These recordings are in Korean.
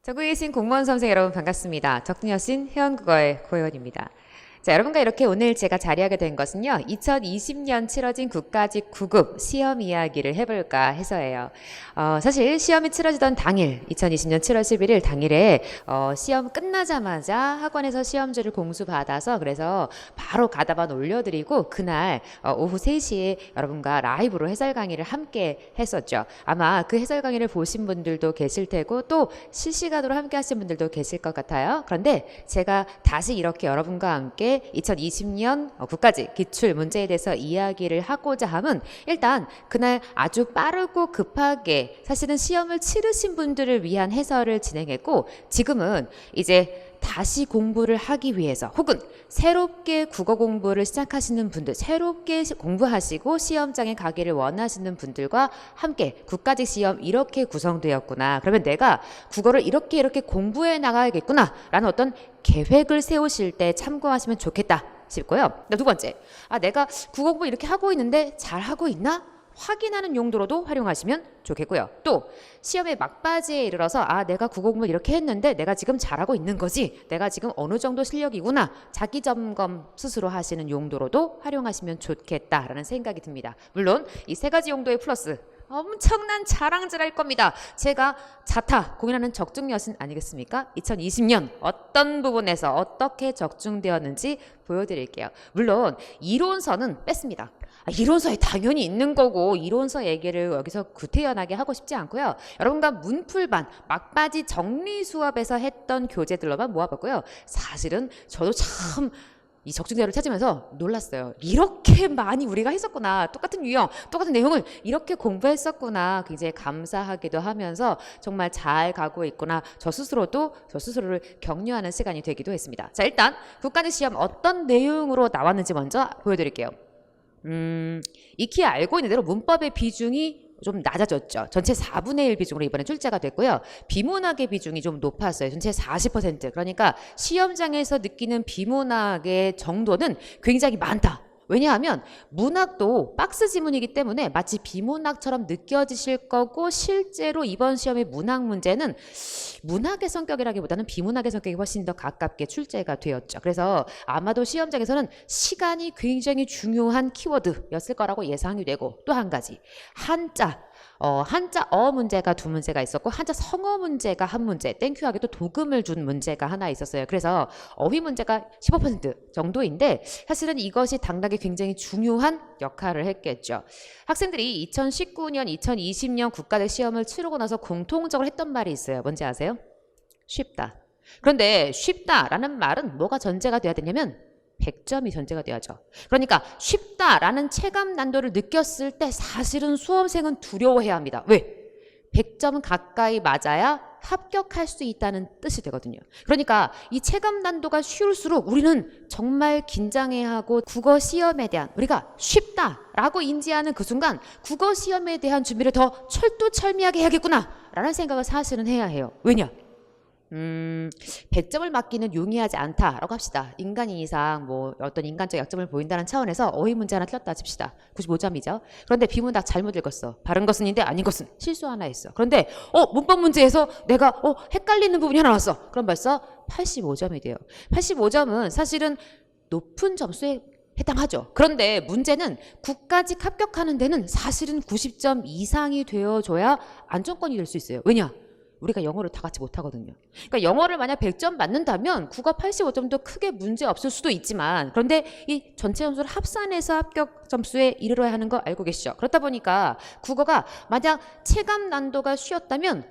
전국에 계신 공무원 수험생 여러분 반갑습니다. 적중여신 회원국어의 고혜원입니다. 자, 여러분과 이렇게 오늘 제가 자리하게 된 것은요, 2020년 치러진 국가직 9급 시험 이야기를 해볼까 해서예요. 사실 시험이 치러지던 당일, 2020년 7월 11일 당일에 시험 끝나자마자 학원에서 시험지를 공수받아서 그래서 바로 가다반 올려드리고 그날 오후 3시에 여러분과 라이브로 해설 강의를 함께 했었죠. 아마 그 해설 강의를 보신 분들도 계실 테고 또 실시간으로 함께 하신 분들도 계실 것 같아요. 그런데 제가 다시 이렇게 여러분과 함께 2020년 국가직 기출 문제에 대해서 이야기를 하고자 함은 일단 그날 아주 빠르고 급하게 사실은 시험을 치르신 분들을 위한 해설을 진행했고 지금은 이제 다시 공부를 하기 위해서 혹은 새롭게 국어 공부를 시작하시는 분들, 새롭게 공부하시고 시험장에 가기를 원하시는 분들과 함께 국가직 시험 이렇게 구성되었구나. 그러면 내가 국어를 이렇게 공부해 나가야겠구나 라는 어떤 계획을 세우실 때 참고하시면 좋겠다 싶고요. 두 번째, 내가 국어 공부 이렇게 하고 있는데 잘하고 있나? 확인하는 용도로도 활용하시면 좋겠고요. 또 시험의 막바지에 이르러서 내가 국어 공부를 이렇게 했는데 내가 지금 잘하고 있는 거지, 내가 지금 어느 정도 실력이구나, 자기 점검 스스로 하시는 용도로도 활용하시면 좋겠다라는 생각이 듭니다. 물론 이 세 가지 용도의 플러스 엄청난 자랑질할 겁니다. 제가 자타 공인하는 적중여신 아니겠습니까? 2020년 어떤 부분에서 어떻게 적중되었는지 보여드릴게요. 물론 이론서는 뺐습니다. 이론서에 당연히 있는 거고 이론서 얘기를 여기서 구태연하게 하고 싶지 않고요. 여러분과 문풀반 막바지 정리 수업에서 했던 교재들로만 모아봤고요. 사실은 저도 참 이 적중대를 찾으면서 놀랐어요. 이렇게 많이 우리가 했었구나. 똑같은 유형, 똑같은 내용을 이렇게 공부했었구나. 굉장히 감사하기도 하면서 정말 잘 가고 있구나. 저 스스로를 격려하는 시간이 되기도 했습니다. 자, 일단 국가직 시험 어떤 내용으로 나왔는지 먼저 보여드릴게요. 익히 알고 있는 대로 문법의 비중이 좀 낮아졌죠. 전체 4분의 1 비중으로 이번에 출제가 됐고요. 비문학의 비중이 좀 높았어요. 전체 40%. 그러니까 시험장에서 느끼는 비문학의 정도는 굉장히 많다. 왜냐하면 문학도 박스 지문이기 때문에 마치 비문학처럼 느껴지실 거고 실제로 이번 시험의 문학 문제는 문학의 성격이라기보다는 비문학의 성격이 훨씬 더 가깝게 출제가 되었죠. 그래서 아마도 시험장에서는 시간이 굉장히 중요한 키워드였을 거라고 예상이 되고 또 한 가지 한자 문제가 2문제가 있었고 한자 성어 문제가 1문제, 땡큐하게 또 도금을 준 문제가 하나 있었어요. 그래서 어휘 문제가 15% 정도인데 사실은 이것이 당락에 굉장히 중요한 역할을 했겠죠. 학생들이 2019년, 2020년 국가대 시험을 치르고 나서 공통적으로 했던 말이 있어요. 뭔지 아세요? 쉽다. 그런데 쉽다라는 말은 뭐가 전제가 돼야 되냐면 100점이 전제가 돼야죠. 그러니까 쉽다라는 체감 난도를 느꼈을 때 사실은 수험생은 두려워해야 합니다. 왜? 100점 가까이 맞아야 합격할 수 있다는 뜻이 되거든요. 그러니까 이 체감 난도가 쉬울수록 우리는 정말 긴장해야 하고 국어 시험에 대한 우리가 쉽다라고 인지하는 그 순간 국어 시험에 대한 준비를 더 철두철미하게 해야겠구나 라는 생각을 사실은 해야 해요. 왜냐? 100점을 맞기는 용이하지 않다라고 합시다. 인간인 이상 뭐 어떤 인간적 약점을 보인다는 차원에서 어휘 문제 하나 틀렸다 칩시다. 95점이죠. 그런데 비문학 잘못 읽었어. 바른 것은인데 아닌 것은 실수 하나 했어. 그런데 문법 문제에서 내가 헷갈리는 부분이 하나 나왔어. 그럼 벌써 85점이 돼요. 85점은 사실은 높은 점수에 해당하죠. 그런데 문제는 국가직 합격하는 데는 사실은 90점 이상이 되어줘야 안정권이 될 수 있어요. 왜냐? 우리가 영어를 다 같이 못하거든요. 그러니까 영어를 만약 100점 맞는다면 국어 85점도 크게 문제 없을 수도 있지만 그런데 이 전체 점수를 합산해서 합격 점수에 이르러야 하는 거 알고 계시죠? 그렇다 보니까 국어가 만약 체감 난도가 쉬웠다면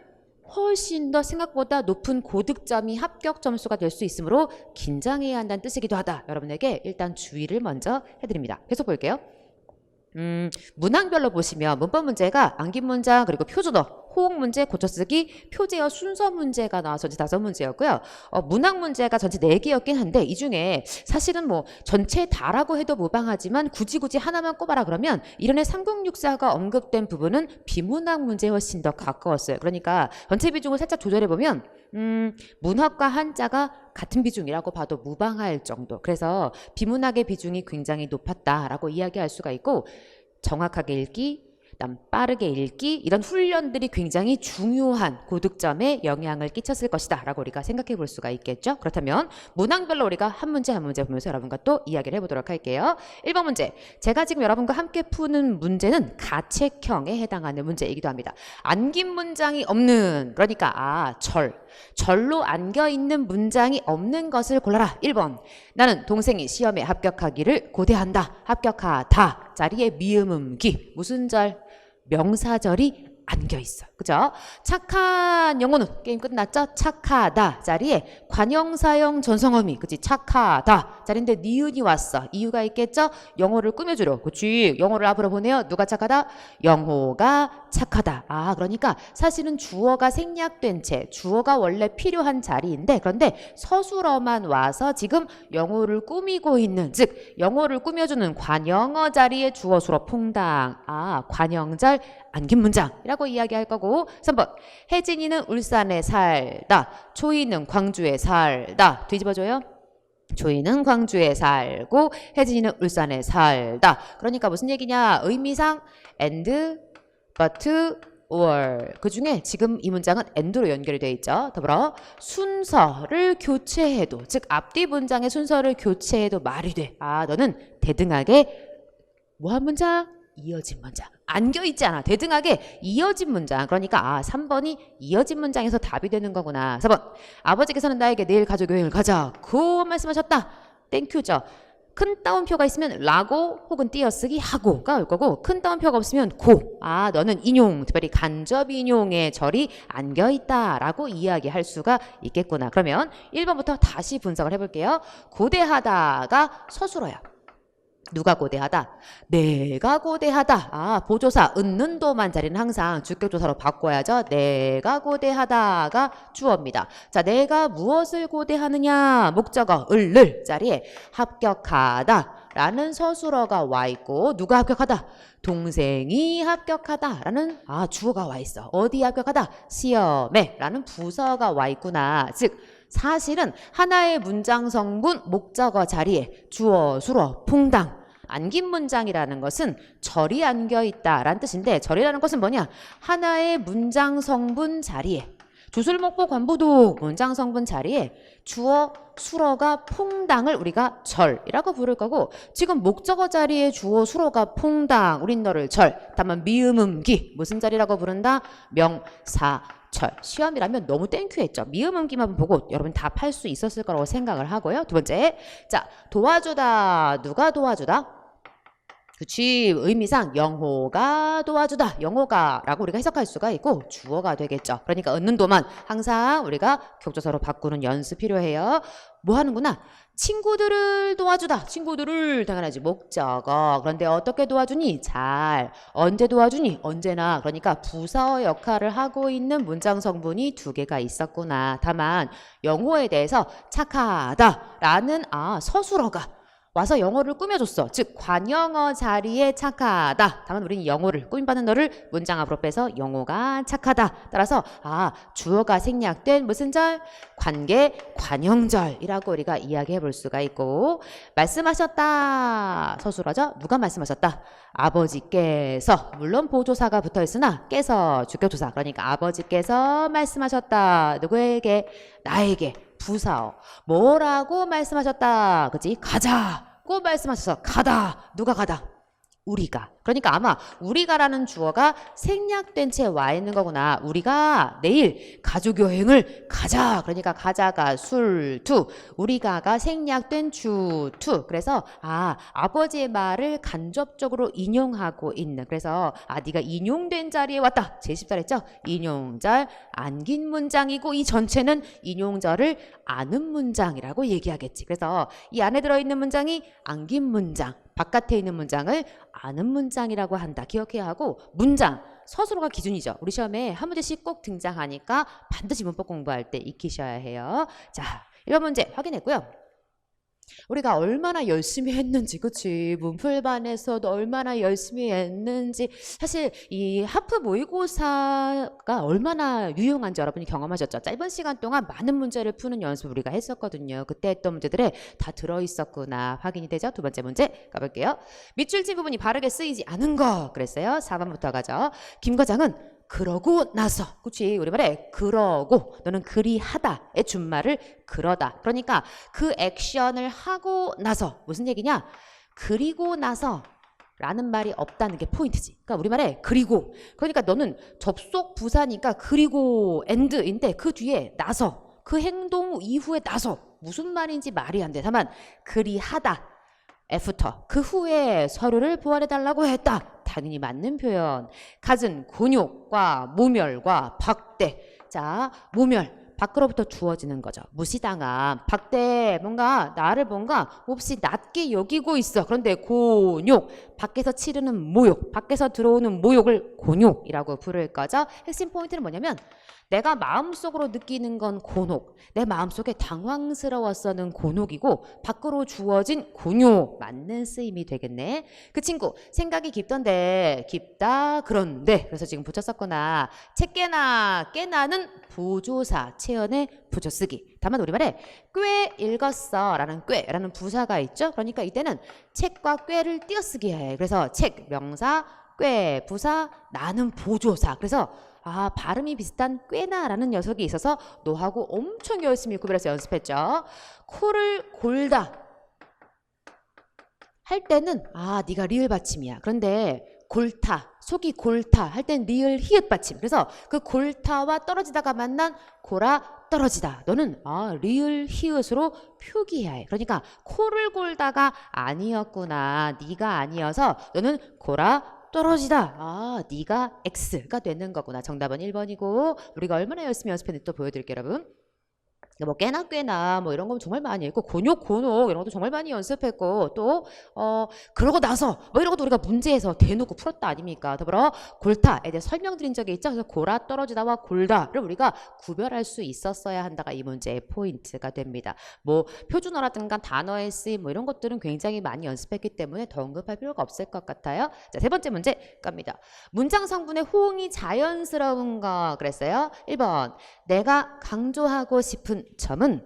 훨씬 더 생각보다 높은 고득점이 합격 점수가 될 수 있으므로 긴장해야 한다는 뜻이기도 하다. 여러분에게 일단 주의를 먼저 해드립니다. 계속 볼게요. 문항별로 보시면 문법 문제가 암기 문장 그리고 표준어 호응 문제, 고쳐쓰기, 표제어 순서 문제가 나와서 전체 5문제였고요. 문학 문제가 전체 4개였긴 한데 이 중에 사실은 뭐 전체 다라고 해도 무방하지만 굳이 하나만 꼽아라 그러면 이런의 3064가 언급된 부분은 비문학 문제에 훨씬 더 가까웠어요. 그러니까 전체 비중을 살짝 조절해보면 문학과 한자가 같은 비중이라고 봐도 무방할 정도. 그래서 비문학의 비중이 굉장히 높았다라고 이야기할 수가 있고 정확하게 읽기, 그다음 빠르게 읽기 이런 훈련들이 굉장히 중요한 고득점에 영향을 끼쳤을 것이다 라고 우리가 생각해 볼 수가 있겠죠. 그렇다면 문항별로 우리가 한 문제 한 문제 보면서 여러분과 또 이야기를 해보도록 할게요. 1번 문제, 제가 지금 여러분과 함께 푸는 문제는 가책형에 해당하는 문제이기도 합니다. 안긴 문장이 없는, 그러니까 절로 안겨있는 문장이 없는 것을 골라라. 1번, 나는 동생이 시험에 합격하기를 고대한다. 합격하다 자리에 미음음기, 무슨 절? 명사절이 안겨있어. 그죠? 착한 영어는 게임 끝났죠? 착하다 자리에 관형사형 전성어미, 그치? 착하다 자리인데 니은이 왔어. 이유가 있겠죠? 영어를 꾸며주려. 그치? 영어를 앞으로 보내요. 누가 착하다? 영호가 착하다. 그러니까 사실은 주어가 생략된 채 주어가 원래 필요한 자리인데, 그런데 서술어만 와서 지금 영어를 꾸미고 있는, 즉 영어를 꾸며주는 관형어 자리에 주어 수로 퐁당. 관형절 안긴 문장이라고 이야기할 거고. 3번, 혜진이는 울산에 살다. 초이는 광주에 살다. 뒤집어줘요. 조이는 광주에 살고 혜진이는 울산에 살다. 그러니까 무슨 얘기냐? 의미상 and, but, or. 그 중에 지금 이 문장은 and로 연결이 되어 있죠. 더불어 순서를 교체해도, 즉 앞뒤 문장의 순서를 교체해도 말이 돼. 너는 대등하게 뭐한 문장? 이어진 문장. 안겨있지 않아. 대등하게 이어진 문장. 그러니까 3번이 이어진 문장에서 답이 되는 거구나. 4번, 아버지께서는 나에게 내일 가족 여행을 가자고 말씀하셨다. 땡큐죠. 큰 따옴표가 있으면 라고 혹은 띄어쓰기 하고가 올 거고, 큰 따옴표가 없으면 고. 너는 인용, 특별히 간접 인용의 절이 안겨있다 라고 이야기할 수가 있겠구나. 그러면 1번부터 다시 분석을 해볼게요. 고대하다가 서술어야. 누가 고대하다? 내가 고대하다. 보조사 은는도만 자리는 항상 주격조사로 바꿔야죠. 내가 고대하다가 주어입니다. 자, 내가 무엇을 고대하느냐? 목적어 을를 자리에 합격하다 라는 서술어가 와 있고, 누가 합격하다? 동생이 합격하다 라는 주어가 와 있어. 어디 합격하다? 시험에 라는 부서가 와 있구나. 즉 사실은 하나의 문장 성분 목적어 자리에 주어, 수어, 퐁당. 안긴 문장이라는 것은 절이 안겨있다 라는 뜻인데, 절이라는 것은 뭐냐? 하나의 문장 성분 자리에, 주술목보 관부도 문장 성분 자리에 주어, 수어가 퐁당을 우리가 절이라고 부를 거고, 지금 목적어 자리에 주어, 수어가 퐁당, 우린 너를 절. 다만 미음음기 무슨 자리라고 부른다? 명사 절. 시험이라면 너무 땡큐했죠. 미음음기만 보고 여러분 답할 수 있었을 거라고 생각을 하고요. 두 번째, 자, 도와주다. 누가 도와주다? 그치, 의미상 영호가 도와주다. 영호가 라고 우리가 해석할 수가 있고 주어가 되겠죠. 그러니까 은는도만 항상 우리가 격조사로 바꾸는 연습 필요해요. 뭐 하는구나? 친구들을 도와주다. 친구들을 당연하지. 목적어. 그런데 어떻게 도와주니? 잘. 언제 도와주니? 언제나. 그러니까 부서 역할을 하고 있는 문장 성분이 두 개가 있었구나. 다만 영호에 대해서 착하다라는 서술어가 와서 영어를 꾸며줬어. 즉 관영어 자리에 착하다. 다만 우리는 영어를, 꾸민받는 너를 문장 앞으로 빼서 영어가 착하다. 따라서 주어가 생략된 무슨 절? 관계 관형절이라고 우리가 이야기해 볼 수가 있고, 말씀하셨다. 서술어죠. 누가 말씀하셨다? 아버지께서. 물론 보조사가 붙어 있으나 깨서 주격조사. 그러니까 아버지께서 말씀하셨다. 누구에게? 나에게. 부사어. 뭐라고 말씀하셨다? 그치? 가자고 말씀하셔서 가다. 누가 가다? 우리가. 그러니까 아마 우리가라는 주어가 생략된 채 와 있는 거구나. 우리가 내일 가족 여행을 가자. 그러니까 가자가 술투, 우리가가 생략된 주투. 그래서 아버지의 말을 간접적으로 인용하고 있는. 그래서 네가 인용된 자리에 왔다. 제14절 했죠? 인용절 안긴 문장이고, 이 전체는 인용절을 아는 문장이라고 얘기하겠지. 그래서 이 안에 들어있는 문장이 안긴 문장, 바깥에 있는 문장을 아는 문장이라고 한다. 기억해야 하고, 문장, 서술어가 기준이죠. 우리 시험에 한 문제씩 꼭 등장하니까 반드시 문법 공부할 때 익히셔야 해요. 자, 1번 문제 확인했고요. 우리가 얼마나 열심히 했는지, 그치? 문풀반에서도 얼마나 열심히 했는지. 사실 이 하프 모의고사가 얼마나 유용한지 여러분이 경험하셨죠? 짧은 시간 동안 많은 문제를 푸는 연습 우리가 했었거든요. 그때 했던 문제들에 다 들어있었구나 확인이 되죠? 두 번째 문제 가볼게요. 밑줄 친 부분이 바르게 쓰이지 않은 거 그랬어요. 4번부터 가죠. 김 과장은 그러고 나서, 그치? 우리말에 그러고, 너는 그리하다의 준말을 그러다. 그러니까 그 액션을 하고 나서 무슨 얘기냐? 그리고 나서 라는 말이 없다는 게 포인트지. 그러니까 우리말에 그리고, 그러니까 너는 접속 부사니까 그리고 and인데 그 뒤에 나서, 그 행동 이후에 나서 무슨 말인지 말이 안 돼. 다만 그리하다 애프터 그 후에 서류를 보완해달라고 했다. 당연히 맞는 표현. 갖은 곤욕과 모멸과 박대. 자, 모멸 밖으로부터 주어지는 거죠. 무시당함. 박대 뭔가 나를 뭔가 몹시 낮게 여기고 있어. 그런데 곤욕 밖에서 치르는 모욕, 밖에서 들어오는 모욕을 곤욕이라고 부를 거죠. 핵심 포인트는 뭐냐면 내가 마음속으로 느끼는 건 곤혹, 내 마음속에 당황스러웠어는 곤혹이고 밖으로 주어진 곤욕 맞는 쓰임이 되겠네. 그 친구 생각이 깊던데 깊다 그런데 그래서 지금 붙였었거나 책 깨나는 부조사 체연의 부조쓰기. 다만 우리말에 꽤 읽었어 라는 꾀라는 부사가 있죠. 그러니까 이때는 책과 꾀를 띄어쓰기 해. 그래서 책 명사 꽤 부사 나는 보조사. 그래서 아 발음이 비슷한 꽤나라는 녀석이 있어서 너하고 엄청 열심히 구별해서 연습했죠. 코를 골다 할 때는 아 네가 리을 받침이야. 그런데 골타 속이 골타 할 땐 리을 히읗 받침. 그래서 그 골타와 떨어지다가 만난 고라 떨어지다. 너는 아 리을 히읗으로 표기해야 해. 그러니까 코를 골다가 아니었구나. 네가 아니어서 너는 고라 떨어지다. 아, 네가 X가 되는 거구나. 정답은 1번이고 우리가 얼마나 열심히 연습했는지 또 보여드릴게요, 여러분. 뭐 꽤나 뭐 이런 건 정말 많이 했고 곤욕 이런 것도 정말 많이 연습했고 또 그러고 나서 뭐 이런 것도 우리가 문제에서 대놓고 풀었다 아닙니까? 더불어 골타에 대해 설명드린 적이 있죠. 그래서 고라 떨어지다와 골다를 우리가 구별할 수 있었어야 한다가 이 문제의 포인트가 됩니다. 뭐 표준어라든가 단어의 쓰임 뭐 이런 것들은 굉장히 많이 연습했기 때문에 더 언급할 필요가 없을 것 같아요. 자, 세 번째 문제 갑니다. 문장 성분의 호응이 자연스러운 거 그랬어요. 1번 내가 강조하고 싶은 점은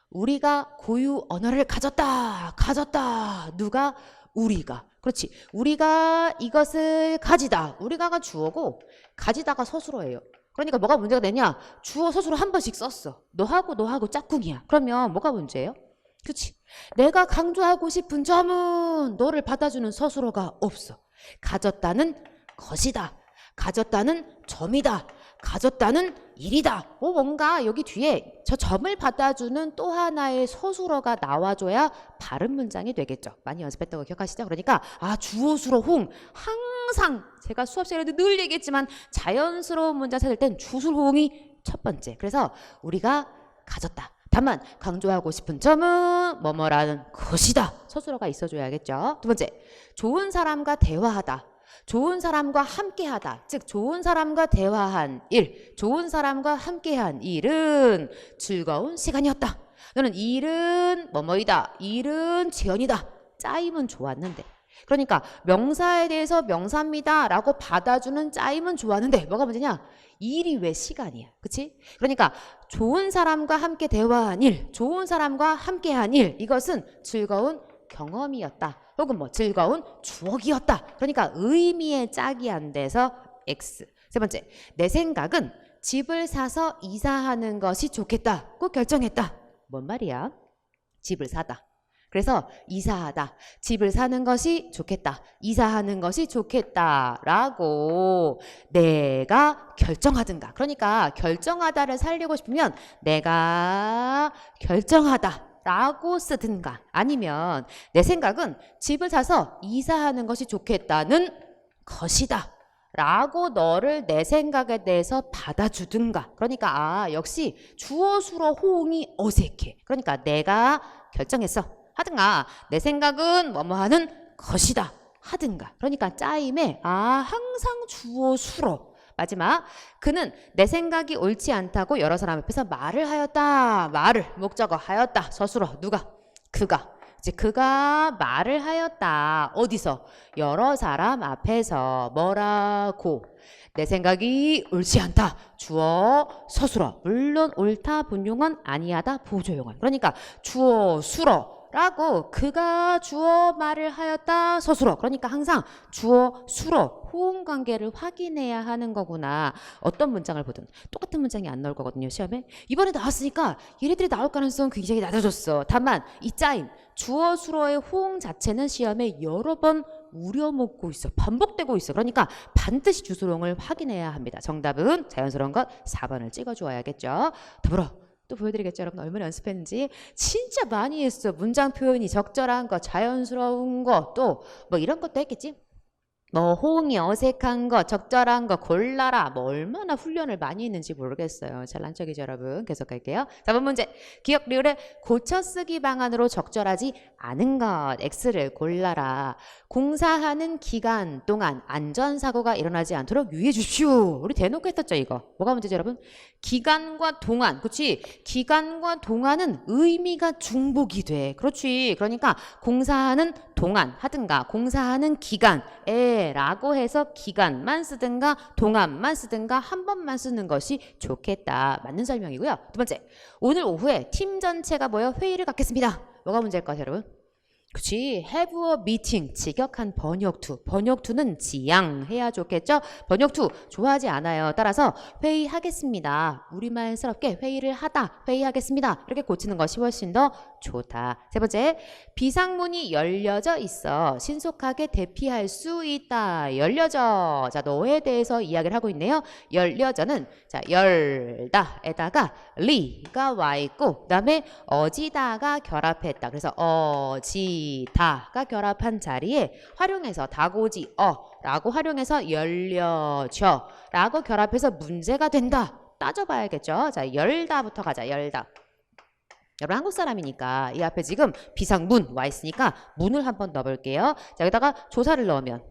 우리가 고유 언어를 가졌다. 누가? 우리가. 그렇지. 우리가 이것을 가지다. 우리가가 주어고 가지다가 서술어예요. 그러니까 뭐가 문제가 되냐? 주어 서술어 한 번씩 썼어. 너하고 짝꿍이야. 그러면 뭐가 문제예요? 그렇지. 내가 강조하고 싶은 점은 너를 받아주는 서술어가 없어. 가졌다는 것이다. 가졌다는 점이다. 가졌다는 일이다. 뭔가 여기 뒤에 저 점을 받아주는 또 하나의 서술어가 나와줘야 발음 문장이 되겠죠. 많이 연습했다고 기억하시죠? 그러니까 주어 수로 호응 항상 제가 수업 시간에도 늘 얘기했지만 자연스러운 문장 찾을 땐 주술 호응이 첫 번째. 그래서 우리가 가졌다. 다만 강조하고 싶은 점은 뭐뭐라는 것이다. 서술어가 있어줘야겠죠. 두 번째, 좋은 사람과 대화하다. 좋은 사람과 함께하다. 즉 좋은 사람과 대화한 일, 좋은 사람과 함께한 일은 즐거운 시간이었다. 너는 일은 뭐뭐이다. 일은 지연이다. 짜임은 좋았는데. 그러니까 명사에 대해서 명사입니다 라고 받아주는 짜임은 좋았는데 뭐가 문제냐? 일이 왜 시간이야. 그치? 그러니까 좋은 사람과 함께 대화한 일, 좋은 사람과 함께한 일, 이것은 즐거운 경험이었다. 혹은 뭐 즐거운 추억이었다. 그러니까 의미의 짝이 안 돼서 X. 세 번째, 내 생각은 집을 사서 이사하는 것이 좋겠다. 꼭 결정했다. 뭔 말이야? 집을 사다. 그래서 이사하다. 집을 사는 것이 좋겠다. 이사하는 것이 좋겠다라고 내가 결정하든가. 그러니까 결정하다를 살리고 싶으면 내가 결정하다. 라고 쓰든가 아니면 내 생각은 집을 사서 이사하는 것이 좋겠다는 것이다 라고 너를 내 생각에 대해서 받아주든가. 그러니까 역시 주어 수로 호응이 어색해. 그러니까 내가 결정했어 하든가 내 생각은 뭐뭐 하는 것이다 하든가. 그러니까 짜임에 항상 주어 수로. 마지막, 그는 내 생각이 옳지 않다고 여러 사람 앞에서 말을 하였다. 말을 목적어 하였다. 서술어 누가? 그가. 이제 그가 말을 하였다. 어디서? 여러 사람 앞에서 뭐라고? 내 생각이 옳지 않다. 주어 서술어. 물론 옳다 분용은 아니하다 보조용은. 그러니까 주어 수러 라고 그가 주어 말을 하였다 서술어. 그러니까 항상 주어 수러 호응 관계를 확인해야 하는 거구나. 어떤 문장을 보든 똑같은 문장이 안 나올 거거든요 시험에. 이번에 나왔으니까 얘네들이 나올 가능성 굉장히 낮아졌어. 다만 이 짜임 주어 수러의 호응 자체는 시험에 여러 번 우려먹고 있어. 반복되고 있어. 그러니까 반드시 주소롱을 확인해야 합니다. 정답은 자연스러운 것 4번을 찍어주어야겠죠. 더불어 또 보여드리겠죠. 여러분 얼마나 연습했는지. 진짜 많이 했어. 문장 표현이 적절한 거, 자연스러운 거, 또 뭐 이런 것도 했겠지. 뭐 호응이 어색한 거, 적절한 거 골라라. 뭐 얼마나 훈련을 많이 했는지 모르겠어요. 잘난 척이죠 여러분. 계속 갈게요. 4번 문제. 기억 리을의 고쳐쓰기 방안으로 적절하지 않은 것 X를 골라라. 공사하는 기간 동안 안전사고가 일어나지 않도록 유의해 주십시오. 우리 대놓고 했었죠 이거. 뭐가 문제죠 여러분? 기간과 동안. 그렇지? 기간과 동안은 의미가 중복이 돼. 그렇지? 그러니까 공사하는 동안 하든가 공사하는 기간에 라고 해서 기간만 쓰든가 동안만 쓰든가 한 번만 쓰는 것이 좋겠다. 맞는 설명이고요. 두 번째, 오늘 오후에 팀 전체가 모여 회의를 갖겠습니다. 뭐가 문제일 것 같아요 여러분? 그치, have a meeting. 직역한 번역투. 번역투는 지양해야 좋겠죠? 번역투 좋아하지 않아요. 따라서 회의하겠습니다. 우리말스럽게 회의를 하다. 회의하겠습니다. 이렇게 고치는 것이 훨씬 더 좋다. 세 번째, 비상문이 열려져 있어. 신속하게 대피할 수 있다. 열려져. 자, 너에 대해서 이야기를 하고 있네요. 열려져는 자, 열다에다가 리가 와 있고 그 다음에 어지다가 결합했다. 그래서 어지다가 결합한 자리에 활용해서 다고지 라고 활용해서 열려져 라고 결합해서 문제가 된다. 따져봐야겠죠. 자, 열다부터 가자. 열다. 여러분 한국 사람이니까 이 앞에 지금 비상문 와 있으니까 문을 한번 넣어볼게요. 자, 여기다가 조사를 넣으면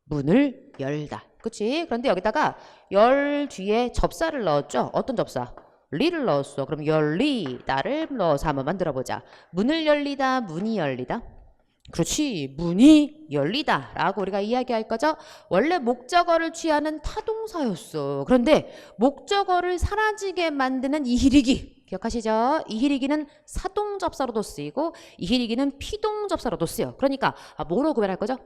문을 열다. 그치? 그런데 여기다가 열 뒤에 접사를 넣었죠. 어떤 접사? 리를 넣었어. 그럼 열리다를 넣어서 한번 만들어보자. 문을 열리다, 문이 열리다. 그렇지. 문이 열리다 라고 우리가 이야기할 거죠. 원래 목적어를 취하는 타동사였어. 그런데 목적어를 사라지게 만드는 이히리기. 기억하시죠? 이히리기는 사동접사로도 쓰이고 이히리기는 피동접사로도 쓰여. 그러니까 뭐로 구별할 거죠?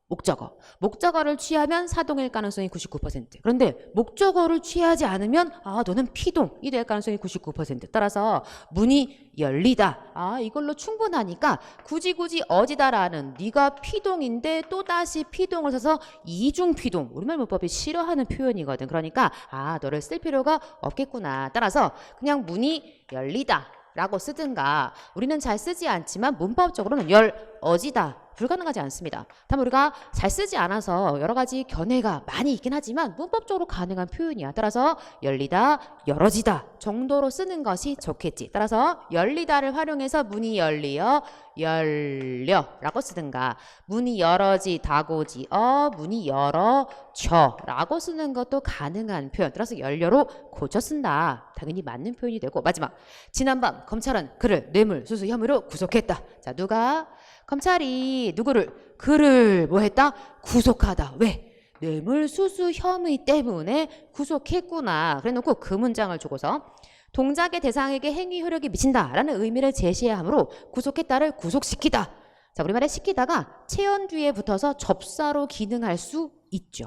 목적어. 목적어를 취하면 사동일 가능성이 99%. 그런데 목적어를 취하지 않으면 너는 피동이 될 가능성이 99%. 따라서 문이 열리다. 이걸로 충분하니까 굳이 어지다라는 네가 피동인데 또다시 피동을 써서 이중피동. 우리말 문법이 싫어하는 표현이거든. 그러니까 너를 쓸 필요가 없겠구나. 따라서 그냥 문이 열리다 라고 쓰든가. 우리는 잘 쓰지 않지만 문법적으로는 어지다 불가능하지 않습니다. 다만 우리가 잘 쓰지 않아서 여러 가지 견해가 많이 있긴 하지만 문법적으로 가능한 표현이야. 따라서 열리다, 열어지다 정도로 쓰는 것이 좋겠지. 따라서 열리다를 활용해서 문이 열려 라고 쓰든가 문이 열어지다고지 문이 열어져 라고 쓰는 것도 가능한 표현. 따라서 열려로 고쳐 쓴다. 당연히 맞는 표현이 되고. 마지막, 지난밤 검찰은 그를 뇌물수수 혐의로 구속했다. 자, 누가? 검찰이 그를 뭐 했다? 구속하다. 왜? 뇌물수수 혐의 때문에 구속했구나. 그래 놓고 그 문장을 주고서 동작의 대상에게 행위 효력이 미친다라는 의미를 제시해야 하므로 구속했다를 구속시키다. 자, 우리말에 시키다가 체언 뒤에 붙어서 접사로 기능할 수 있죠.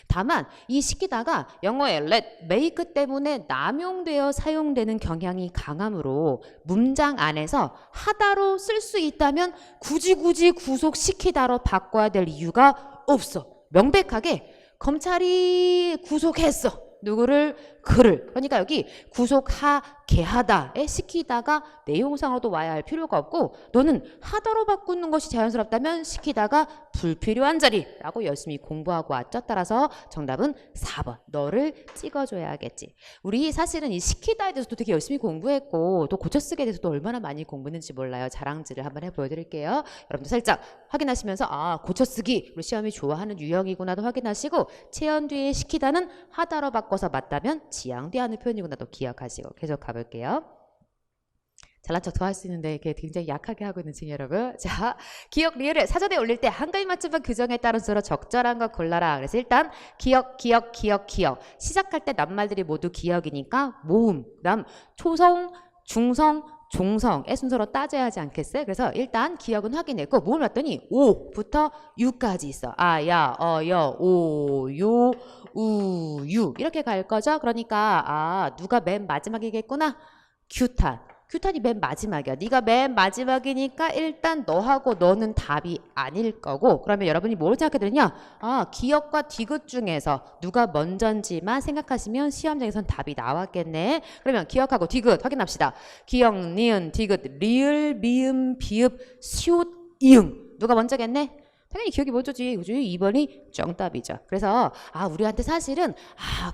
다만 이 시키다가 영어의 let, make 때문에 남용되어 사용되는 경향이 강하므로 문장 안에서 하다로 쓸 수 있다면 굳이 구속시키다로 바꿔야 될 이유가 없어. 명백하게 검찰이 구속했어. 누구를? 그를. 그러니까 여기 구속하게 하다에 시키다가 내용상으로도 와야 할 필요가 없고 너는 하다로 바꾸는 것이 자연스럽다면 시키다가 불필요한 자리라고 열심히 공부하고 왔죠. 따라서 정답은 4번. 너를 찍어줘야겠지. 우리 사실은 이 시키다에 대해서도 되게 열심히 공부했고 또 고쳐쓰기에 대해서도 얼마나 많이 공부했는지 몰라요. 자랑질을 한번 보여드릴게요. 여러분도 살짝 확인하시면서 고쳐쓰기 우리 시험이 좋아하는 유형이구나도 확인하시고 체언 뒤에 시키다는 하다로 바꿔서 맞다면 지양대하는 표현이구나도 기억하시고 계속 가볼게요. 잘난 척 더 할 수 있는데 이게 굉장히 약하게 하고 있는 중이에요, 여러분. 자, 기억 리을을 사전에 올릴 때 한가위 맞춤법 규정에 따른 수로 적절한 거 골라라. 그래서 일단 기억. 시작할 때 낱말들이 모두 기억이니까 모음, 그다음 초성, 중성, 종성의 순서로 따져야 하지 않겠어요? 그래서 일단 기억은 확인했고 모음을 봤더니 오부터 유까지 있어. 아, 야, 여, 오, 요, 우, 유 이렇게 갈 거죠? 그러니까 누가 맨 마지막이겠구나. 규탄이 맨 마지막이야. 네가 맨 마지막이니까 일단 너하고 너는 답이 아닐 거고 그러면 여러분이 뭘 생각해 드느냐? 기억과 디귿 중에서 누가 먼저인지만 생각하시면 시험장에선 답이 나왔겠네. 그러면 기억하고 디귿 확인합시다. 기억, 니은, 디귿, 리을, 미음, 비읍, 시옷, 이응. 누가 먼저겠네? 당연히 기억이 먼저지. 그죠? 2번이 정답이죠. 그래서 우리한테 사실은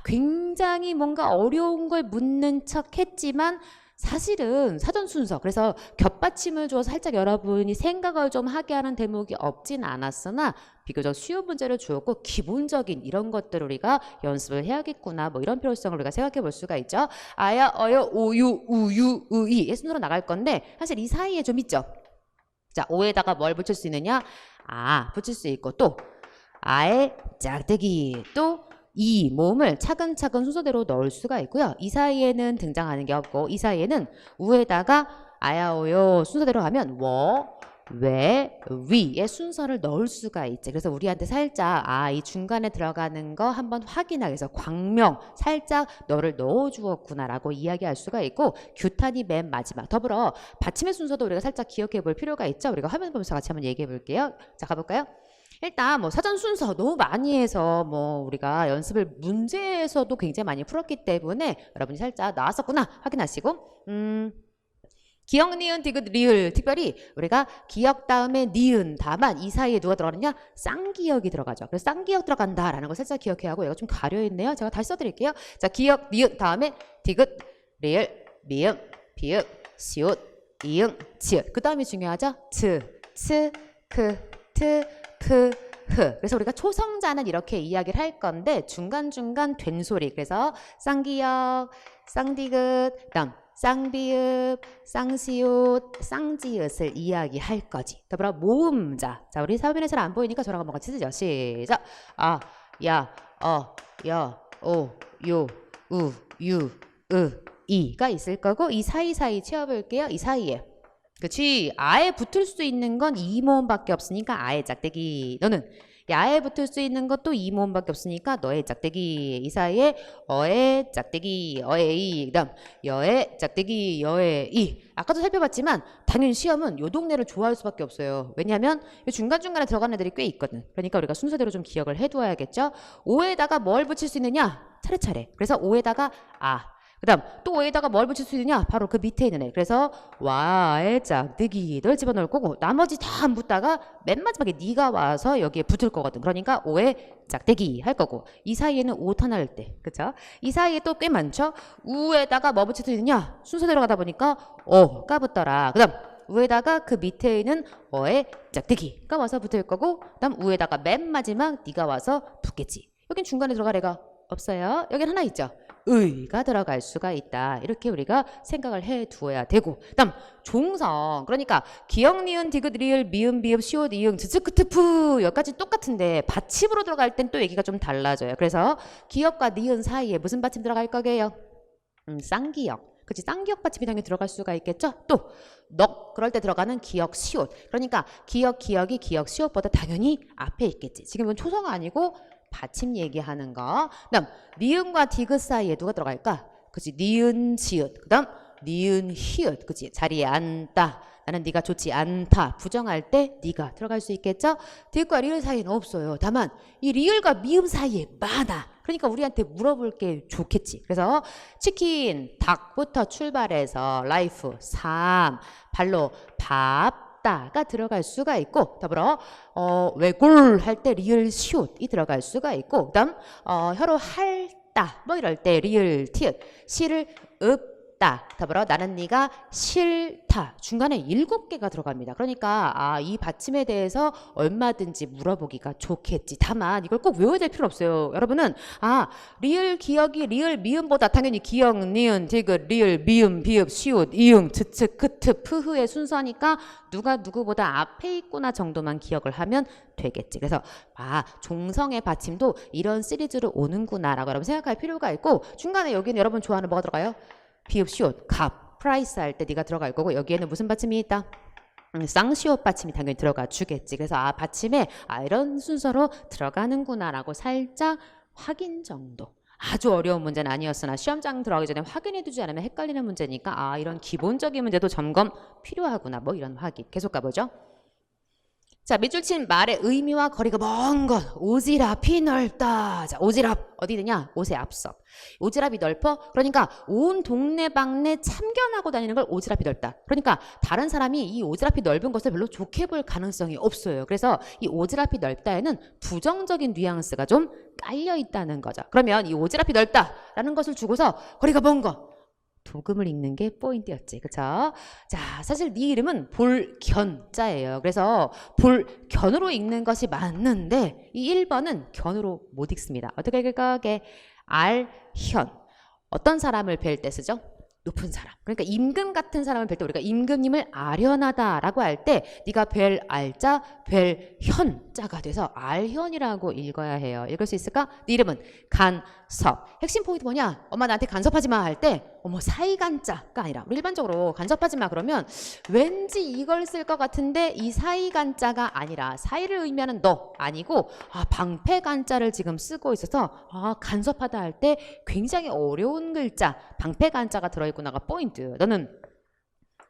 굉장히 뭔가 어려운 걸 묻는 척 했지만 사실은 사전 순서 그래서 겹받침을 줘서 살짝 여러분이 생각을 좀 하게 하는 대목이 없진 않았으나 비교적 쉬운 문제를 주었고 기본적인 이런 것들을 우리가 연습을 해야겠구나 뭐 이런 필요성을 우리가 생각해 볼 수가 있죠. 아야 어여 오유 우유 우이 순으로 나갈 건데 사실 이 사이에 좀 있죠. 자, 오에다가 뭘 붙일 수 있느냐? 붙일 수 있고 또 아의 짝대기 또 이 모음을 차근차근 순서대로 넣을 수가 있고요. 이 사이에는 등장하는 게 없고 이 사이에는 우에다가 아야오요 순서대로 하면 워, 왜, 위의 순서를 넣을 수가 있지. 그래서 우리한테 살짝 이 중간에 들어가는 거 한번 확인하기 위해서 광명 살짝 너를 넣어주었구나라고 이야기할 수가 있고 규탄이 맨 마지막 더불어 받침의 순서도 우리가 살짝 기억해 볼 필요가 있죠. 우리가 화면 보면서 같이 한번 얘기해 볼게요. 자, 가볼까요? 일단 뭐 사전 순서 너무 많이 해서 뭐 우리가 연습을 문제에서도 굉장히 많이 풀었기 때문에 여러분이 살짝 나왔었구나 확인하시고 기억, 니은, 디귿, 리을 특별히 우리가 기억 다음에 니은 다만 이 사이에 누가 들어가느냐? 쌍기역이 들어가죠. 그래서 쌍기역 들어간다라는 걸 살짝 기억해야 하고 얘가 좀 가려있네요. 제가 다시 써드릴게요. 자, 기억, 니은 다음에 디귿, 리을, 미음, 비읍, 시옷, 이응, 지읒 그 다음이 중요하죠. 트, 츠, 크, 트, 크, 흐. 그래서 우리가 초성자는 이렇게 이야기를 할 건데 중간중간 된 소리 그래서 쌍기역, 쌍디귿, 그다음 쌍비읍, 쌍시옷, 쌍지읒을 이야기할 거지. 더불어 모음자. 자, 우리 사변에 잘 안 보이니까 저랑 한번 같이 쓰죠. 시작. 야, 여, 오, 요, 우, 유, 이가 있을 거고 이 사이사이 채워볼게요. 이 사이에. 그치? 아에 붙을 수 있는 건 이 모음밖에 없으니까 아의 짝대기. 너는 야에 붙을 수 있는 것도 이 모음밖에 없으니까 너의 짝대기. 이 사이에 어의 짝대기, 어의 이. 그다음 여의 짝대기, 여의 이. 아까도 살펴봤지만 당연히 시험은 요 동네를 좋아할 수밖에 없어요. 왜냐하면 중간중간에 들어가는 애들이 꽤 있거든. 그러니까 우리가 순서대로 좀 기억을 해두어야겠죠. 오에다가 뭘 붙일 수 있느냐? 차례차례. 그래서 오에다가 그 다음 또 오에다가 뭘 붙일 수 있느냐? 바로 그 밑에 있는 애. 그래서 와의 짝대기 널 집어넣을 거고 나머지 다 안 붙다가 맨 마지막에 네가 와서 여기에 붙을 거거든. 그러니까 오의 짝대기 할 거고 이 사이에는 오타 날 때. 그쵸? 이 사이에 또 꽤 많죠? 우에다가 뭐 붙일 수 있느냐? 순서대로 가다 보니까 어가 붙더라. 그 다음 우에다가 그 밑에 있는 어의 짝대기가 와서 붙을 거고 그 다음 우에다가 맨 마지막 네가 와서 붙겠지. 여긴 중간에 들어갈 애가 없어요. 여긴 하나 있죠. 의가 들어갈 수가 있다. 이렇게 우리가 생각을 해 두어야 되고 그다음 종성 그러니까 기억, 니은, 디귿, 리을, 미음, 비읍, 시옷, 이응, 즈츠크트프 여기까지 똑같은데 받침으로 들어갈 땐 또 얘기가 좀 달라져요. 그래서 기억과 니은 사이에 무슨 받침 들어갈 거게요? 쌍기역. 그치 쌍기역 받침이 당연히 들어갈 수가 있겠죠. 또 넉 그럴 때 들어가는 기억, 시옷 그러니까 기억이 기억, 시옷보다 당연히 앞에 있겠지. 지금은 초성 아니고 받침 얘기하는 거. 그다음 니은과 디귿 사이에 누가 들어갈까? 그치 니은, 지읒. 그다음 니은, 히읗. 그치 자리에 앉다. 나는 네가 좋지 않다. 부정할 때 네가 들어갈 수 있겠죠? 디귿과 리을 사이에는 없어요. 다만 이 리을과 미음 사이에 많아. 그러니까 우리한테 물어볼 게 좋겠지. 그래서 치킨, 닭부터 출발해서 라이프, 삶, 발로 밥 가 들어갈 수가 있고 더불어 외골 할 때 리을 시옷이 들어갈 수가 있고 그다음 혀로 할다 뭐 이럴 때 리을 티읕 시를 싶다. 더불어 나는 네가 싫다. 중간에 7개가 들어갑니다. 그러니까 이 받침에 대해서 얼마든지 물어보기가 좋겠지. 다만 이걸 꼭 외워야 될 필요 없어요. 여러분은 리을 기억이 리을 미음보다 당연히 기억, 니은, 디귿, 리을, 미음, 비읍, 시옷, 이응, 트트, 크트, 프흐의 순서니까 누가 누구보다 앞에 있구나 정도만 기억을 하면 되겠지. 그래서 종성의 받침도 이런 시리즈로 오는구나 라고 여러분 생각할 필요가 있고, 중간에 여기는 여러분 좋아하는 뭐가 들어가요? 비읍, 시옷, 값, 프라이스 할 때 네가 들어갈 거고, 여기에는 무슨 받침이 있다? 쌍시옷 받침이 당연히 들어가 주겠지. 그래서 받침에 이런 순서로 들어가는구나 라고 살짝 확인 정도. 아주 어려운 문제는 아니었으나 시험장 들어가기 전에 확인해 두지 않으면 헷갈리는 문제니까 이런 기본적인 문제도 점검 필요하구나, 뭐 이런 확인. 계속 가보죠. 자, 밑줄 친 말의 의미와 거리가 먼 것. 오지랖이 넓다. 자, 오지랖 어디 있느냐? 옷의 앞섭. 오지랖이 넓어? 그러니까 온 동네방네 참견하고 다니는 걸 오지랖이 넓다. 그러니까 다른 사람이 이 오지랖이 넓은 것을 별로 좋게 볼 가능성이 없어요. 그래서 이 오지랖이 넓다에는 부정적인 뉘앙스가 좀 깔려 있다는 거죠. 그러면 이 오지랖이 넓다라는 것을 주고서 거리가 먼 것. 도금을 읽는 게 포인트였지. 그쵸? 자, 사실 네 이름은 볼견자예요. 그래서 볼견으로 읽는 것이 맞는데 이 1번은 견으로 못 읽습니다. 어떻게 읽을까? 알현. 어떤 사람을 뵐 때 쓰죠? 높은 사람. 그러니까 임금 같은 사람을 뵐 때 우리가 임금님을 아련하다라고 할 때 네가 뵐 알자, 뵐 현자가 돼서 알현이라고 읽어야 해요. 읽을 수 있을까? 네 이름은 간섭. 핵심 포인트 뭐냐? 엄마 나한테 간섭하지 마 할 때 사이간자가 아니라 우리 일반적으로 간섭하지 마 그러면 왠지 이걸 쓸 것 같은데 이 사이간자가 아니라 사이를 의미하는 너 아니고 방패간자를 지금 쓰고 있어서 간섭하다 할 때 굉장히 어려운 글자 방패간자가 들어있구나가 포인트. 너는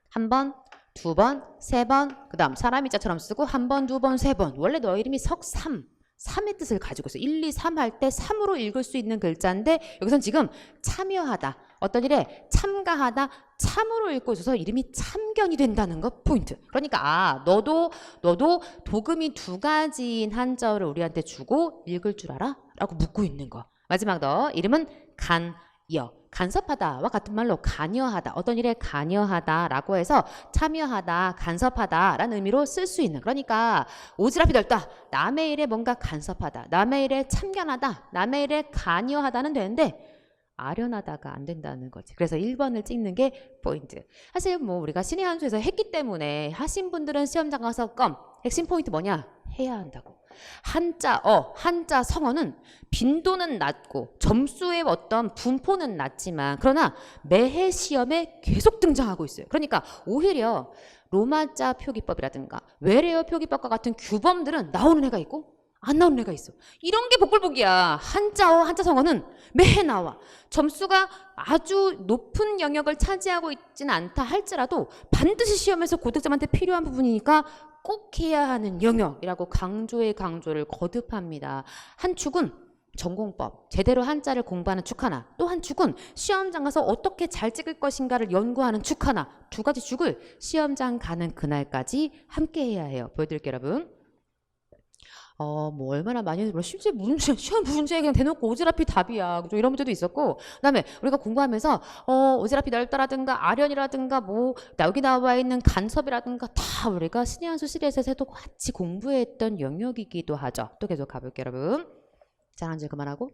한 번, 두 번, 세 번, 그 다음 사람이자처럼 쓰고 한 번, 두 번, 세 번. 원래 너 이름이 석삼. 3의 뜻을 가지고 있어. 1, 2, 3 할 때 3으로 읽을 수 있는 글자인데 여기선 지금 참여하다. 어떤 일에 참가하다. 참으로 읽고 있어서 이름이 참견이 된다는 거 포인트. 그러니까 너도 도금이 2가지인 한자어를 우리한테 주고 읽을 줄 알아? 라고 묻고 있는 거. 마지막 너 이름은 간여. 간섭하다와 같은 말로 관여하다. 어떤 일에 관여하다라고 해서 참여하다, 간섭하다라는 의미로 쓸 수 있는. 그러니까 오지랖이 넓다. 남의 일에 뭔가 간섭하다. 남의 일에 참견하다. 남의 일에 관여하다는 되는데 아련하다가 안 된다는 거지. 그래서 1번을 찍는 게 포인트. 사실 우리가 신의 한 수에서 했기 때문에 하신 분들은 시험장 가서 핵심 포인트 뭐냐? 해야 한다고. 한자 성어는 빈도는 낮고 점수의 어떤 분포는 낮지만 그러나 매해 시험에 계속 등장하고 있어요. 그러니까 오히려 로마자 표기법이라든가 외래어 표기법과 같은 규범들은 나오는 애가 있고 안 나오는 애가 있어. 이런 게 복불복이야. 한자 성어는 매해 나와. 점수가 아주 높은 영역을 차지하고 있지는 않다 할지라도 반드시 시험에서 고득점한테 필요한 부분이니까 꼭 해야 하는 영역이라고 강조를 거듭합니다. 한 축은 전공법, 제대로 한자를 공부하는 축 하나, 또 한 축은 시험장 가서 어떻게 잘 찍을 것인가를 연구하는 축 하나, 2가지 축을 시험장 가는 그날까지 함께 해야 해요. 보여드릴게요, 여러분. 얼마나 많이 실제 시험 문제에 그냥 대놓고 오지랖이 답이야. 그죠? 이런 문제도 있었고. 그다음에 우리가 공부하면서 오지랖이 넓다라든가 아련이라든가 여기 나와 있는 간섭이라든가 다 우리가 신의 한 수 시리즈에서도 같이 공부했던 영역이기도 하죠. 또 계속 가볼게요, 여러분. 자, 한 줄 그만하고.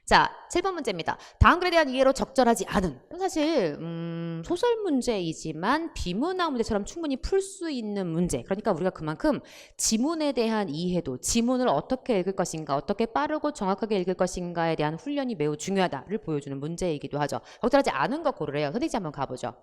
자, 7번 문제입니다. 다음 글에 대한 이해로 적절하지 않은. 사실 소설 문제이지만 비문학 문제처럼 충분히 풀 수 있는 문제. 그러니까 우리가 그만큼 지문에 대한 이해도, 지문을 어떻게 읽을 것인가, 어떻게 빠르고 정확하게 읽을 것인가에 대한 훈련이 매우 중요하다를 보여주는 문제이기도 하죠. 적절하지 않은 것 고르래요. 선택지 한번 가보죠.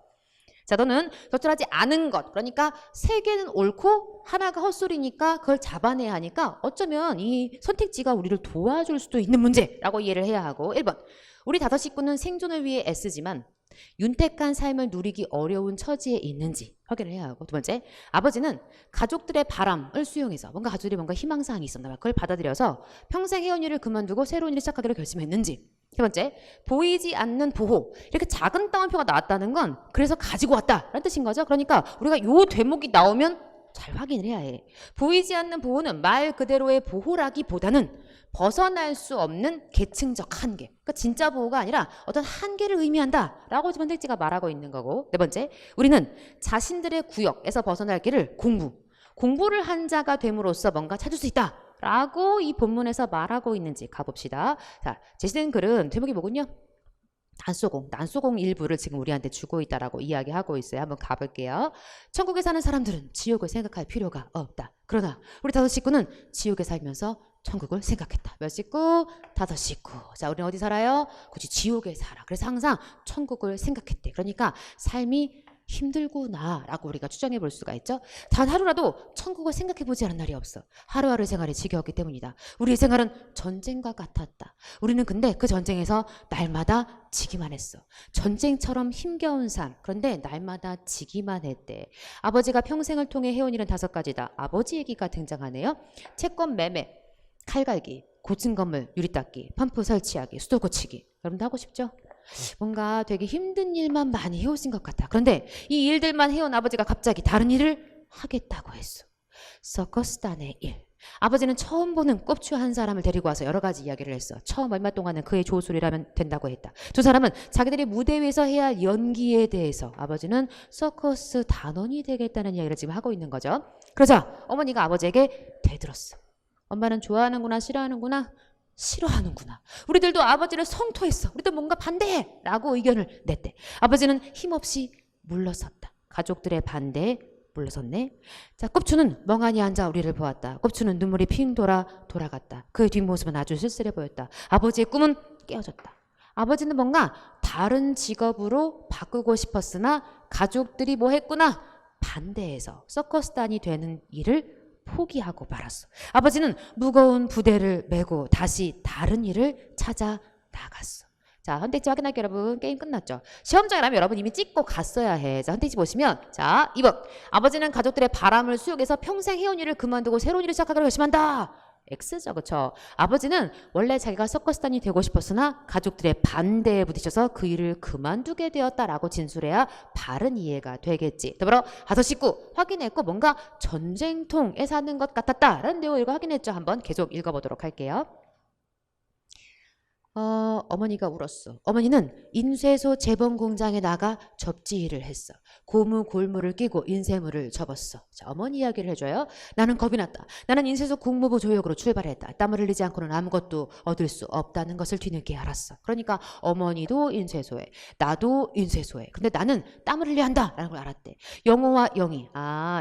자, 너는 적절하지 않은 것, 그러니까 3개는 옳고 하나가 헛소리니까 그걸 잡아내야 하니까 어쩌면 이 선택지가 우리를 도와줄 수도 있는 문제라고 이해를 해야 하고. 1번, 우리 5 식구는 생존을 위해 애쓰지만 윤택한 삶을 누리기 어려운 처지에 있는지 확인을 해야 하고. 2번째, 아버지는 가족들의 바람을 수용해서 가족들이 뭔가 희망사항이 있었나 봐. 그걸 받아들여서 평생 해온 일을 그만두고 새로운 일을 시작하기로 결심했는지. 3번째, 보이지 않는 보호. 이렇게 작은 따옴표가 나왔다는 건 그래서 가지고 왔다라는 뜻인 거죠. 그러니까 우리가 요 대목이 나오면 잘 확인을 해야 해. 보이지 않는 보호는 말 그대로의 보호라기보다는 벗어날 수 없는 계층적 한계. 그러니까 진짜 보호가 아니라 어떤 한계를 의미한다라고 지금 선택지가 말하고 있는 거고. 네 번째, 우리는 자신들의 구역에서 벗어날 길을 공부를 한 자가 됨으로써 뭔가 찾을 수 있다 라고 이 본문에서 말하고 있는지 가봅시다. 자, 제시된 글은 제목이 뭐군요? 난소공 일부를 지금 우리한테 주고 있다라고 이야기하고 있어요. 한번 가볼게요. 천국에 사는 사람들은 지옥을 생각할 필요가 없다. 그러나 우리 다섯 식구는 지옥에 살면서 천국을 생각했다. 몇 식구? 다섯 식구. 자, 우리는 어디 살아요? 굳이 지옥에 살아. 그래서 항상 천국을 생각했대. 그러니까 삶이 힘들구나라고 우리가 추정해 볼 수가 있죠. 단 하루라도 천국을 생각해 보지 않은 날이 없어. 하루하루 생활이 지겨웠기 때문이다. 우리의 생활은 전쟁과 같았다. 우리는 근데 그 전쟁에서 날마다 지기만 했어. 전쟁처럼 힘겨운 삶. 그런데 날마다 지기만 했대. 아버지가 평생을 통해 해온 일은 5가지다. 아버지 얘기가 등장하네요. 채권 매매, 칼갈기, 고층 건물, 유리 닦기, 펌프 설치하기, 수도 고치기. 여러분도 하고 싶죠? 뭔가 되게 힘든 일만 많이 해오신 것 같아. 그런데 이 일들만 해온 아버지가 갑자기 다른 일을 하겠다고 했어. 서커스단의 일. 아버지는 처음 보는 꼽추 한 사람을 데리고 와서 여러 가지 이야기를 했어. 처음 얼마 동안은 그의 조수리라면 된다고 했다. 두 사람은 자기들이 무대 위에서 해야 할 연기에 대해서 아버지는 서커스 단원이 되겠다는 이야기를 지금 하고 있는 거죠. 그러자 어머니가 아버지에게 대들었어. 엄마는 좋아하는구나 싫어하는구나? 싫어하는구나. 우리들도 아버지를 성토했어. 우리도 뭔가 반대해 라고 의견을 냈대. 아버지는 힘없이 물러섰다. 가족들의 반대에 물러섰네. 자, 꼽추는 멍하니 앉아 우리를 보았다. 꼽추는 눈물이 핑 돌아갔다. 그의 뒷모습은 아주 쓸쓸해 보였다. 아버지의 꿈은 깨어졌다. 아버지는 뭔가 다른 직업으로 바꾸고 싶었으나 가족들이 뭐 했구나 반대해서 서커스단이 되는 일을 포기하고 말았어. 아버지는 무거운 부대를 메고 다시 다른 일을 찾아 나갔어. 자, 선택지 확인할게요, 여러분. 게임 끝났죠? 시험장이라면 여러분 이미 찍고 갔어야 해. 자, 선택지 보시면 자, 2번. 아버지는 가족들의 바람을 수용해서 평생 해온 일을 그만두고 새로운 일을 시작하기로 결심한다. X죠, 그쵸? 아버지는 원래 자기가 서커스단이 되고 싶었으나 가족들의 반대에 부딪혀서 그 일을 그만두게 되었다라고 진술해야 바른 이해가 되겠지. 더불어 다섯 식구 확인했고 뭔가 전쟁통에 사는 것 같았다라는 내용을 확인했죠. 한번 계속 읽어보도록 할게요. 어머니가 울었어. 어머니는 인쇄소 재봉 공장에 나가 접지 일을 했어. 고무 골무를 끼고 인쇄물을 접었어. 자, 어머니 이야기를 해줘요. 나는 겁이 났다. 나는 인쇄소 공무부 조역으로 출발했다. 땀을 흘리지 않고는 아무것도 얻을 수 없다는 것을 뒤늦게 알았어. 그러니까 어머니도 인쇄소에, 나도 인쇄소에. 근데 나는 땀을 흘려야 한다라는 걸 알았대. 영호와 영희.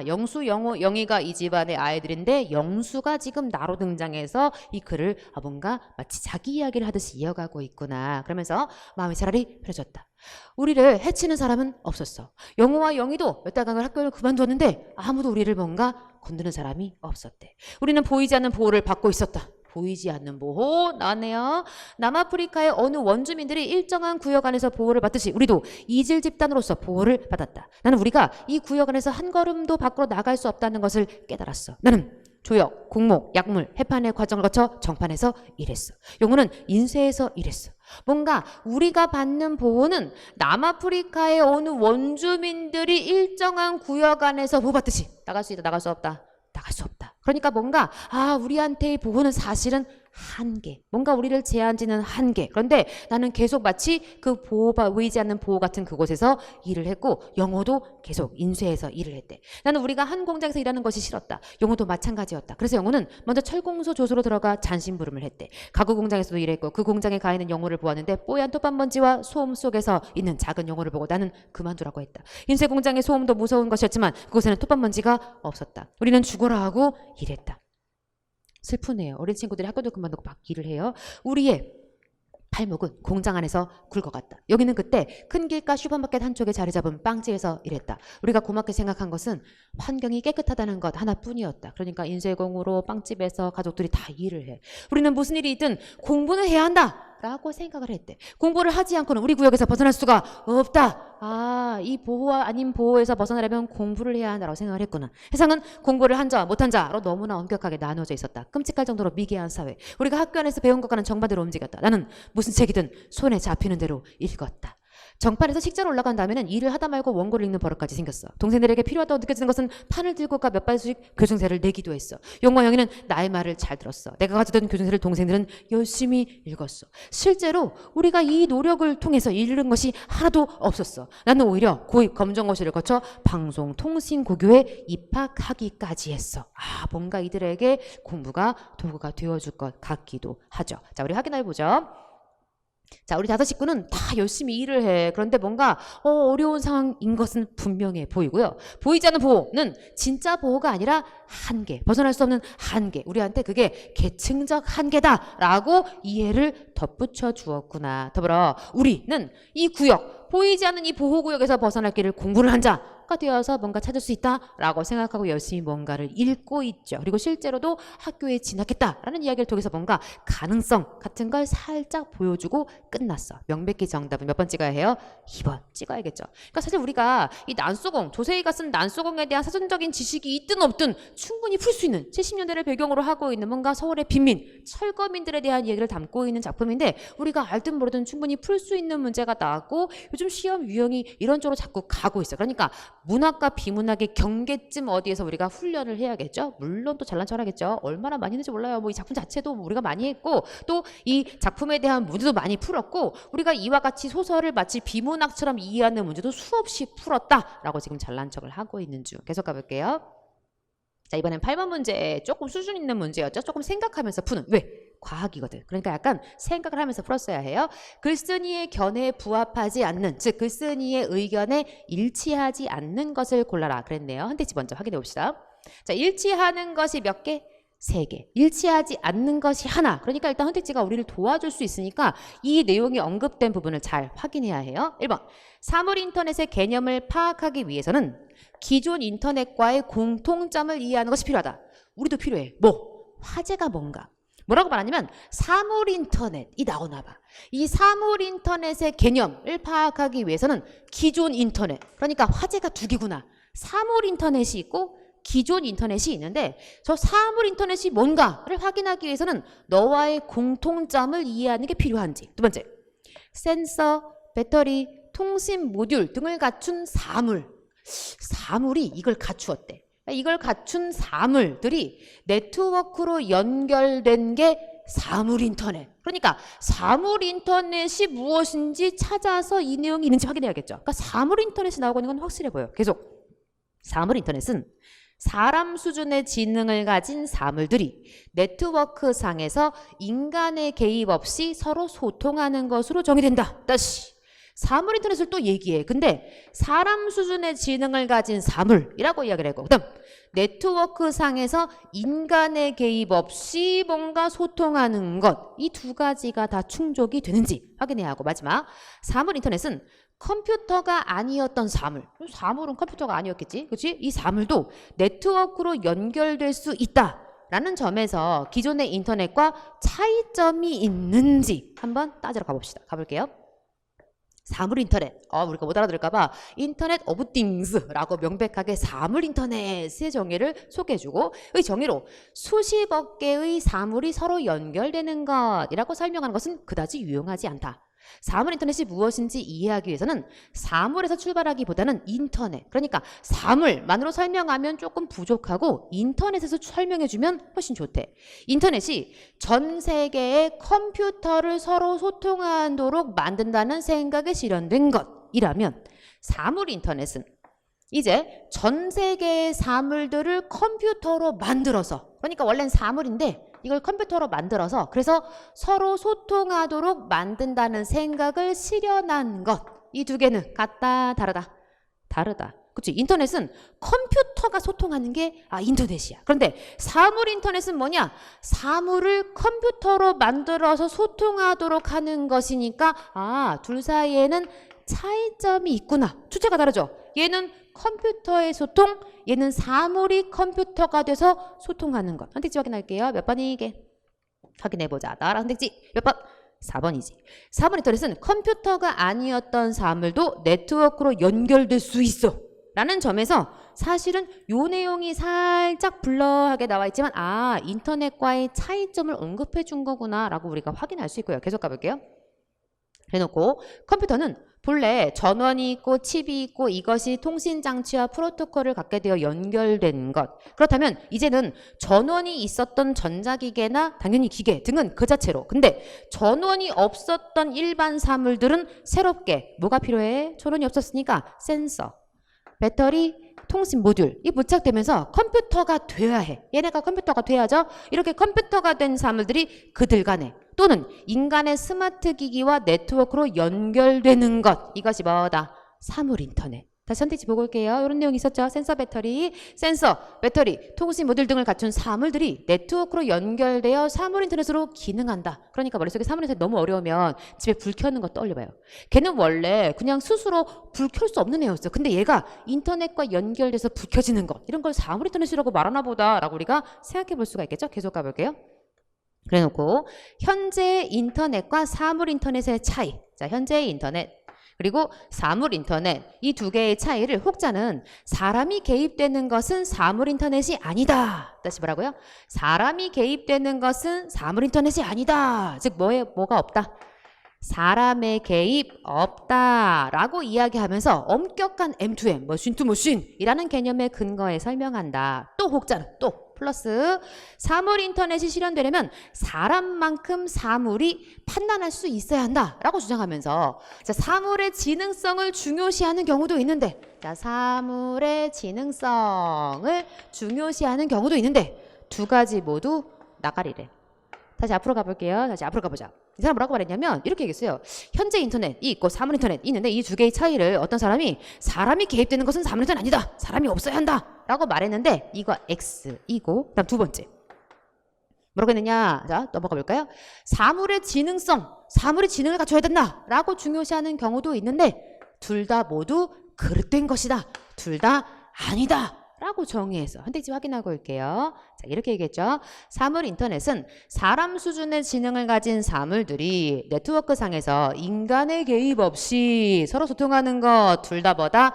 영수, 영호, 영희가 이 집안의 아이들인데 영수가 지금 나로 등장해서 이 글을 뭔가 마치 자기 이야기를 하듯이 이어가고 있구나. 그러면서 마음이 차라리 편해졌다. 우리를 해치는 사람은 없었어. 영호와 영희도 몇 달간 학교를 그만두었는데 아무도 우리를 뭔가 건드는 사람이 없었대. 우리는 보이지 않는 보호를 받고 있었다. 보이지 않는 보호 나네요. 남아프리카의 어느 원주민들이 일정한 구역 안에서 보호를 받듯이 우리도 이질 집단으로서 보호를 받았다. 나는 우리가 이 구역 안에서 한 걸음도 밖으로 나갈 수 없다는 것을 깨달았어. 나는 조역, 공목, 약물, 해판의 과정을 거쳐 정판에서 일했어. 영호는 인쇄에서 일했어. 뭔가 우리가 받는 보호는 남아프리카의 어느 원주민들이 일정한 구역 안에서 보호받듯이 나갈 수 있다, 나갈 수 없다, 나갈 수 없다. 그러니까 뭔가 우리한테의 보호는 사실은 한계. 뭔가 우리를 제한지는 한계. 그런데 나는 계속 마치 그 보이지 않는 보호 같은 그곳에서 일을 했고 영호도 계속 인쇄해서 일을 했대. 나는 우리가 한 공장에서 일하는 것이 싫었다. 영호도 마찬가지였다. 그래서 영호는 먼저 철공소 조소로 들어가 잔심부름을 했대. 가구 공장에서도 일했고 그 공장에 가 있는 영호를 보았는데 뽀얀 톱밥먼지와 소음 속에서 있는 작은 영호를 보고 나는 그만두라고 했다. 인쇄 공장의 소음도 무서운 것이었지만 그곳에는 톱밥먼지가 없었다. 우리는 죽어라 하고 일했다. 슬프네요. 어린 친구들이 학교도 그만두고 막 일을 해요. 우리의 발목은 공장 안에서 굵어갔다. 여기는 그때 큰 길가 슈퍼마켓 한쪽에 자리 잡은 빵집에서 일했다. 우리가 고맙게 생각한 것은 환경이 깨끗하다는 것 하나뿐이었다. 그러니까 인쇄공으로 빵집에서 가족들이 다 일을 해. 우리는 무슨 일이 있든 공부는 해야 한다 라고 생각을 했대. 공부를 하지 않고는 우리 구역에서 벗어날 수가 없다. 이 보호와 아닌 보호에서 벗어나려면 공부를 해야 한다고 생각을 했구나. 세상은 공부를 한 자와 못한 자로 너무나 엄격하게 나누어져 있었다. 끔찍할 정도로 미개한 사회. 우리가 학교 안에서 배운 것과는 정반대로 움직였다. 나는 무슨 책이든 손에 잡히는 대로 읽었다. 정판에서 식자로 올라간 다음에는 일을 하다 말고 원고를 읽는 버릇까지 생겼어. 동생들에게 필요하다고 느껴지는 것은 판을 들고 가 몇 발씩 교정세를 내기도 했어. 용과 영희는 나의 말을 잘 들었어. 내가 가져던 교정세를 동생들은 열심히 읽었어. 실제로 우리가 이 노력을 통해서 잃은 것이 하나도 없었어. 나는 오히려 고입 검정고시를 거쳐 방송통신고교에 입학하기까지 했어. 뭔가 이들에게 공부가 도구가 되어줄 것 같기도 하죠. 자, 우리 확인해보죠. 자, 우리 다섯 식구는 다 열심히 일을 해. 그런데 뭔가 어려운 상황인 것은 분명해 보이고요. 보이지 않는 보호는 진짜 보호가 아니라 한계, 벗어날 수 없는 한계. 우리한테 그게 계층적 한계다라고 이해를 덧붙여 주었구나. 더불어 우리는 이 구역, 보이지 않는 이 보호구역에서 벗어날 길을 공부를 한 자가 되어서 뭔가 찾을 수 있다라고 생각하고 열심히 뭔가를 읽고 있죠. 그리고 실제로도 학교에 진학했다라는 이야기를 통해서 뭔가 가능성 같은 걸 살짝 보여주고 끝났어. 명백히 정답은 몇 번 찍어야 해요? 2번 찍어야겠죠. 그러니까 사실 우리가 이 난소공, 조세희가 쓴 난소공에 대한 사전적인 지식이 있든 없든 충분히 풀 수 있는 70년대를 배경으로 하고 있는 뭔가 서울의 빈민, 철거민들에 대한 얘기를 담고 있는 작품인데 우리가 알든 모르든 충분히 풀 수 있는 문제가 나왔고 요즘 시험 유형이 이런 쪽으로 자꾸 가고 있어요. 그러니까 문학과 비문학의 경계점 어디에서 우리가 훈련을 해야겠죠. 물론 또 잘난 척하겠죠. 얼마나 많이 했는지 몰라요. 뭐 이 작품 자체도 우리가 많이 했고 또 이 작품에 대한 문제도 많이 풀었고 우리가 이와 같이 소설을 마치 비문학처럼 이해하는 문제도 수없이 풀었다라고 지금 잘난 척을 하고 있는 중. 계속 가볼게요. 자, 이번엔 8번 문제 조금 수준 있는 문제였죠. 조금 생각하면서 푸는. 왜? 과학이거든. 그러니까 약간 생각을 하면서 풀었어야 해요. 글쓴이의 견해에 부합하지 않는, 즉 글쓴이의 의견에 일치하지 않는 것을 골라라 그랬네요. 한 대씩 먼저 확인해 봅시다. 자, 일치하는 것이 몇 개? 3개. 일치하지 않는 것이 하나. 그러니까 일단 선택지가 우리를 도와줄 수 있으니까 이 내용이 언급된 부분을 잘 확인해야 해요. 1번. 사물인터넷의 개념을 파악하기 위해서는 기존 인터넷과의 공통점을 이해하는 것이 필요하다. 우리도 필요해. 뭐? 화제가 뭔가. 뭐라고 말하냐면 사물인터넷이 나오나 봐. 이 사물인터넷의 개념을 파악하기 위해서는 기존 인터넷. 그러니까 화제가 두 개구나. 사물인터넷이 있고 기존 인터넷이 있는데 저 사물 인터넷이 뭔가를 확인하기 위해서는 너와의 공통점을 이해하는 게 필요한지. 두 번째, 센서, 배터리, 통신 모듈 등을 갖춘 사물이 이걸 갖추었대. 이걸 갖춘 사물들이 네트워크로 연결된 게 사물 인터넷. 그러니까 사물 인터넷이 무엇인지 찾아서 이 내용이 있는지 확인해야겠죠. 그러니까 사물 인터넷이 나오고 있는 건 확실해 보여. 계속. 사물 인터넷은 사람 수준의 지능을 가진 사물들이 네트워크 상에서 인간의 개입 없이 서로 소통하는 것으로 정의된다. 다시 사물 인터넷을 또 얘기해. 근데 사람 수준의 지능을 가진 사물이라고 이야기를 했고, 그다음 네트워크 상에서 인간의 개입 없이 뭔가 소통하는 것, 이 두 가지가 다 충족이 되는지 확인해야 하고, 마지막 사물 인터넷은 컴퓨터가 아니었던 사물은 컴퓨터가 아니었겠지, 그렇지? 이 사물도 네트워크로 연결될 수 있다라는 점에서 기존의 인터넷과 차이점이 있는지 한번 따지러 가봅시다. 가볼게요. 사물 인터넷. 우리가 못 알아들을까봐 인터넷 오브 띵스라고 명백하게 사물 인터넷의 정의를 소개해주고, 이 정의로 수십억 개의 사물이 서로 연결되는 것이라고 설명하는 것은 그다지 유용하지 않다. 사물 인터넷이 무엇인지 이해하기 위해서는 사물에서 출발하기보다는 인터넷, 그러니까 사물만으로 설명하면 조금 부족하고 인터넷에서 설명해주면 훨씬 좋대. 인터넷이 전 세계의 컴퓨터를 서로 소통하도록 만든다는 생각에 실현된 것이라면 사물 인터넷은 이제 전 세계의 사물들을 컴퓨터로 만들어서, 그러니까 원래는 사물인데 이걸 컴퓨터로 만들어서 그래서 서로 소통하도록 만든다는 생각을 실현한 것. 이 두 개는 같다, 다르다? 다르다. 그치? 인터넷은 컴퓨터가 소통하는 게 인터넷이야. 그런데 사물 인터넷은 뭐냐? 사물을 컴퓨터로 만들어서 소통하도록 하는 것이니까 둘 사이에는 차이점이 있구나. 주체가 다르죠? 얘는 컴퓨터의 소통, 얘는 사물이 컴퓨터가 돼서 소통하는 것. 선택지 확인할게요. 몇 번이 이게? 확인해보자. 나랑 선택지 몇 번? 4번이지. 4번 인터넷은 컴퓨터가 아니었던 사물도 네트워크로 연결될 수 있어 라는 점에서 사실은 요 내용이 살짝 블러하게 나와 있지만 인터넷과의 차이점을 언급해 준 거구나 라고 우리가 확인할 수 있고요. 계속 가볼게요. 해놓고 컴퓨터는 본래 전원이 있고 칩이 있고 이것이 통신장치와 프로토콜을 갖게 되어 연결된 것. 그렇다면 이제는 전원이 있었던 전자기계나 당연히 기계 등은 그 자체로. 근데 전원이 없었던 일반 사물들은 새롭게 뭐가 필요해? 전원이 없었으니까 센서, 배터리, 통신 모듈 이 부착되면서 컴퓨터가 돼야 해. 얘네가 컴퓨터가 돼야죠. 이렇게 컴퓨터가 된 사물들이 그들 간에 또는 인간의 스마트 기기와 네트워크로 연결되는 것. 이것이 뭐다? 사물 인터넷. 다시 선택지 보고 올게요. 이런 내용이 있었죠. 센서, 배터리, 통신 모듈 등을 갖춘 사물들이 네트워크로 연결되어 사물 인터넷으로 기능한다. 그러니까 머릿속에 사물 인터넷 너무 어려우면 집에 불 켜는 거 떠올려봐요. 걔는 원래 그냥 스스로 불 켤 수 없는 애였어. 근데 얘가 인터넷과 연결돼서 불 켜지는 것. 이런 걸 사물 인터넷이라고 말하나 보다라고 우리가 생각해 볼 수가 있겠죠. 계속 가볼게요. 그래 놓고 현재의 인터넷과 사물 인터넷의 차이. 자, 현재의 인터넷. 그리고 사물 인터넷 이 두 개의 차이를 혹자는 사람이 개입되는 것은 사물 인터넷이 아니다. 다시 뭐라고요? 사람이 개입되는 것은 사물 인터넷이 아니다. 즉 뭐가 없다? 사람의 개입 없다라고 이야기하면서 엄격한 M2M, 머신 투 머신이라는 개념의 근거에 설명한다. 또 혹자는 또 플러스 사물 인터넷이 실현되려면 사람만큼 사물이 판단할 수 있어야 한다라고 주장하면서 자, 사물의 지능성을 중요시하는 경우도 있는데 자, 사물의 지능성을 중요시하는 경우도 있는데 두 가지 모두 나가리래. 다시 앞으로 가볼게요. 다시 앞으로 가보자. 이 사람 뭐라고 말했냐면 이렇게 얘기했어요. 현재 인터넷이 있고 사물 인터넷이 있는데 이 두 개의 차이를 어떤 사람이 개입되는 것은 사물 인터넷 아니다. 사람이 없어야 한다. 라고 말했는데 이거 X이고 그다음 두 번째. 뭐라고 했느냐. 자 넘어가 볼까요. 사물의 지능성, 사물이 지능을 갖춰야 된다. 라고 중요시하는 경우도 있는데 둘 다 모두 그릇된 것이다. 둘 다 아니다. 라고 정의해서 한 대지 확인하고 올게요. 자, 이렇게 얘기했죠. 사물 인터넷은 사람 수준의 지능을 가진 사물들이 네트워크 상에서 인간의 개입 없이 서로 소통하는 것 둘 다 뭐다?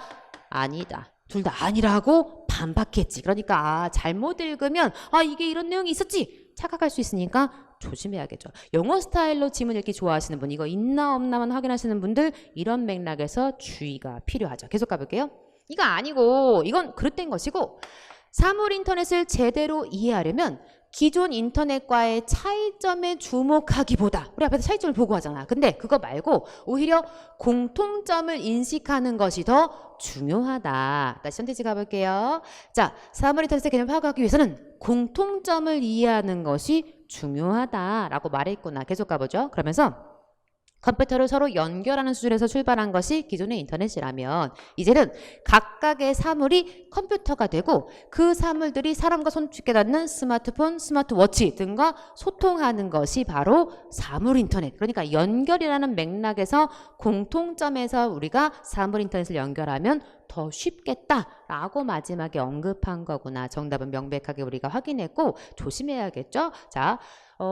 아니다. 둘 다 아니라고 반박했지. 그러니까 잘못 읽으면 이게 이런 내용이 있었지 착각할 수 있으니까 조심해야겠죠. 영어 스타일로 지문 읽기 좋아하시는 분 이거 있나 없나만 확인하시는 분들 이런 맥락에서 주의가 필요하죠. 계속 가볼게요. 이거 아니고 이건 그릇된 것이고 사물 인터넷을 제대로 이해하려면 기존 인터넷과의 차이점에 주목하기보다 우리 앞에서 차이점을 보고 하잖아. 근데 그거 말고 오히려 공통점을 인식하는 것이 더 중요하다. 다시 선택지 가볼게요. 자, 사물 인터넷의 개념을 파악하기 위해서는 공통점을 이해하는 것이 중요하다라고 말했구나. 계속 가보죠. 그러면서 컴퓨터를 서로 연결하는 수준에서 출발한 것이 기존의 인터넷이라면 이제는 각각의 사물이 컴퓨터가 되고 그 사물들이 사람과 손쉽게 닿는 스마트폰, 스마트워치 등과 소통하는 것이 바로 사물 인터넷. 그러니까 연결이라는 맥락에서 공통점에서 우리가 사물 인터넷을 연결하면 더 쉽겠다라고 마지막에 언급한 거구나. 정답은 명백하게 우리가 확인했고 조심해야겠죠. 자,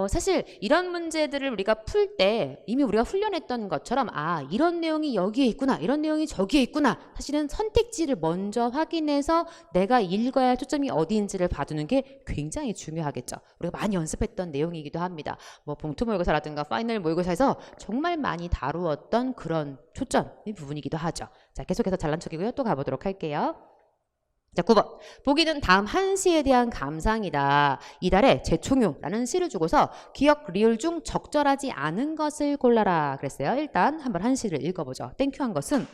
사실 이런 문제들을 우리가 풀 때 이미 우리가 훈련했던 것처럼 이런 내용이 여기에 있구나 이런 내용이 저기에 있구나 사실은 선택지를 먼저 확인해서 내가 읽어야 할 초점이 어디인지를 봐두는 게 굉장히 중요하겠죠. 우리가 많이 연습했던 내용이기도 합니다. 뭐 봉투 모의고사라든가 파이널 모의고사에서 정말 많이 다루었던 그런 초점의 부분이기도 하죠. 자, 계속해서 잘난 척이고요. 또 가보도록 할게요. 자, 9번. 보기는 다음 한 시에 대한 감상이다. 이달에 재총유라는 시를 주고서 기억 리을 중 적절하지 않은 것을 골라라 그랬어요. 일단 한번 한 시를 읽어보죠. 땡큐한 것은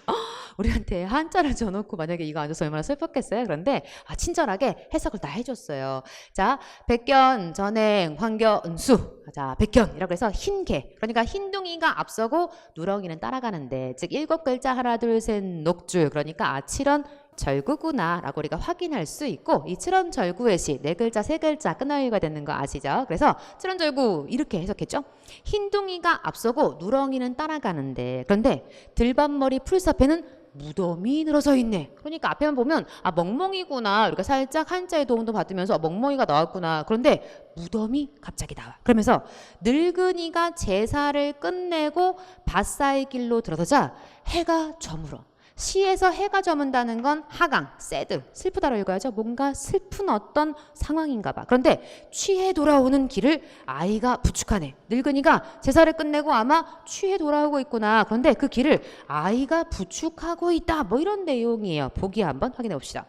우리한테 한자를 줘놓고 만약에 이거 안 줘서 얼마나 슬펐겠어요. 그런데 친절하게 해석을 다 해줬어요. 자, 백견, 전행, 환견수. 자, 백견이라고 해서 흰개. 그러니까 흰둥이가 앞서고 누렁이는 따라가는데 즉 7글자 하나 둘 셋 녹줄. 그러니까 칠원 절구구나 라고 우리가 확인할 수 있고 이 칠원절구의 시 4글자 3글자 끊어읽어야 되는 거 아시죠? 그래서 칠원절구 이렇게 해석했죠. 흰둥이가 앞서고 누렁이는 따라가는데 그런데 들밤머리 풀숲에는 무덤이 늘어서 있네. 그러니까 앞에만 보면 멍멍이구나. 우리가 살짝 한자의 도움도 받으면서 멍멍이가 나왔구나. 그런데 무덤이 갑자기 나와. 그러면서 늙은이가 제사를 끝내고 밭사의 길로 들어서자 해가 저물어. 시에서 해가 저문다는 건 하강, 새드, 슬프다로 읽어야죠. 뭔가 슬픈 어떤 상황인가 봐. 그런데 취해 돌아오는 길을 아이가 부축하네. 늙은이가 제사를 끝내고 아마 취해 돌아오고 있구나. 그런데 그 길을 아이가 부축하고 있다. 뭐 이런 내용이에요. 보기 한번 확인해 봅시다.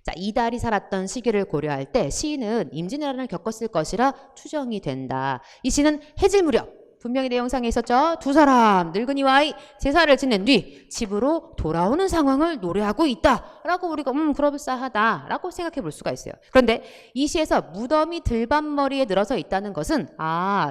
자, 이달이 살았던 시기를 고려할 때 시인은 임진왜란을 겪었을 것이라 추정이 된다. 이 시는 해질 무렵 분명히 내용상에 있었죠. 두 사람 늙은이와 아이 제사를 지낸 뒤 집으로 돌아오는 상황을 노래하고 있다라고 우리가 그럴싸하다라고 생각해 볼 수가 있어요. 그런데 이 시에서 무덤이 들밤머리에 늘어서 있다는 것은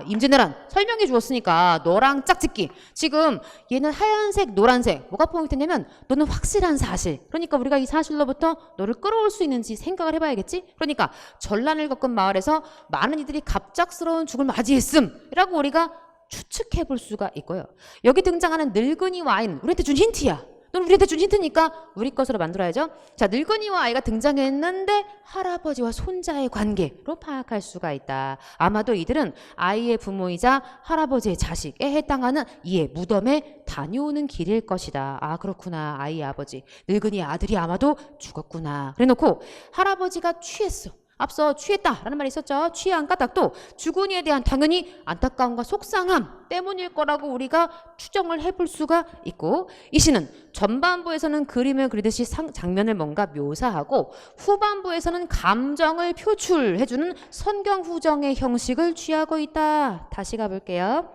임진왜란 설명해 주었으니까 너랑 짝짓기. 지금 얘는 하얀색 노란색 뭐가 포인트냐면 너는 확실한 사실. 그러니까 우리가 이 사실로부터 너를 끌어올 수 있는지 생각을 해봐야겠지. 그러니까 전란을 겪은 마을에서 많은 이들이 갑작스러운 죽을 맞이했음이라고 우리가 추측해 볼 수가 있고요. 여기 등장하는 늙은이와 아이는 우리한테 준 힌트야. 넌 우리한테 준 힌트니까 우리 것으로 만들어야죠. 자, 늙은이와 아이가 등장했는데 할아버지와 손자의 관계로 파악할 수가 있다. 아마도 이들은 아이의 부모이자 할아버지의 자식에 해당하는 이의 무덤에 다녀오는 길일 것이다. 그렇구나. 아이의 아버지. 늙은이의 아들이 아마도 죽었구나. 그래놓고 할아버지가 취했어. 앞서 취했다라는 말이 있었죠. 취한 까닭도 죽은 이에 대한 당연히 안타까움과 속상함 때문일 거라고 우리가 추정을 해볼 수가 있고, 이 시는 전반부에서는 그림을 그리듯이 장면을 뭔가 묘사하고 후반부에서는 감정을 표출해주는 선경후정의 형식을 취하고 있다. 다시 가볼게요.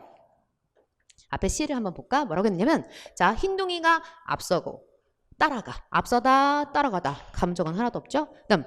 앞에 시를 한번 볼까? 뭐라고 했냐면, 자, 흰둥이가 앞서고 따라가. 앞서다 따라가다. 감정은 하나도 없죠. 그다음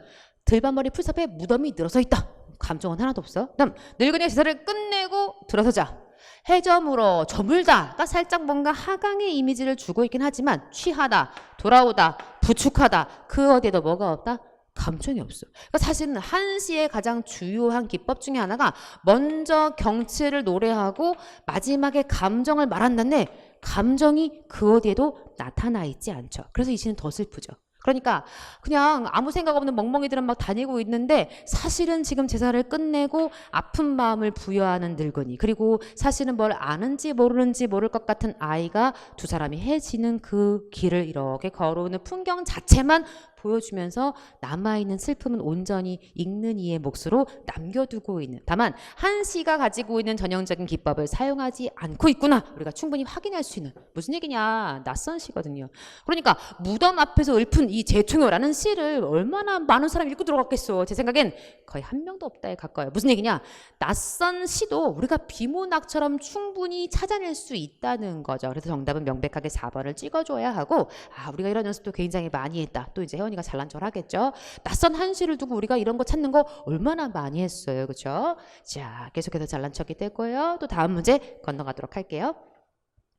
들밤머리 풀숲에 무덤이 늘어서 있다. 감정은 하나도 없어. 그다음 늙은이가 제사를 끝내고 들어서자. 해저물어 저물다가 살짝 뭔가 하강의 이미지를 주고 있긴 하지만 취하다, 돌아오다, 부축하다 그 어디에도 뭐가 없다? 감정이 없어. 그러니까 사실은 한시의 가장 주요한 기법 중에 하나가 먼저 경치를 노래하고 마지막에 감정을 말한다는데 감정이 그 어디에도 나타나 있지 않죠. 그래서 이 시는 더 슬프죠. 그러니까 그냥 아무 생각 없는 멍멍이들은 막 다니고 있는데 사실은 지금 제사를 끝내고 아픈 마음을 부여하는 늙은이, 그리고 사실은 뭘 아는지 모르는지 모를 것 같은 아이가 두 사람이 해지는 그 길을 이렇게 걸어오는 풍경 자체만 보여주면서 남아있는 슬픔은 온전히 읽는 이의 몫으로 남겨두고 있는, 다만 한시가 가지고 있는 전형적인 기법을 사용하지 않고 있구나 우리가 충분히 확인할 수 있는, 무슨 얘기냐, 낯선 시거든요. 그러니까 무덤 앞에서 읊은 이 재충효라는 시를 얼마나 많은 사람이 읽고 들어갔겠어. 제 생각엔 거의 한 명도 없다에 가까워요. 무슨 얘기냐, 낯선 시도 우리가 비문학처럼 충분히 찾아낼 수 있다는 거죠. 그래서 정답은 명백하게 4번을 찍어줘야 하고, 우리가 이런 연습도 굉장히 많이 했다. 또 이제 혜원이가 잘난 척 하겠죠. 낯선 한시를 두고 우리가 이런 거 찾는 거 얼마나 많이 했어요. 그렇죠? 자, 계속해서 잘난 척이 되고요. 또 다음 문제 건너가도록 할게요.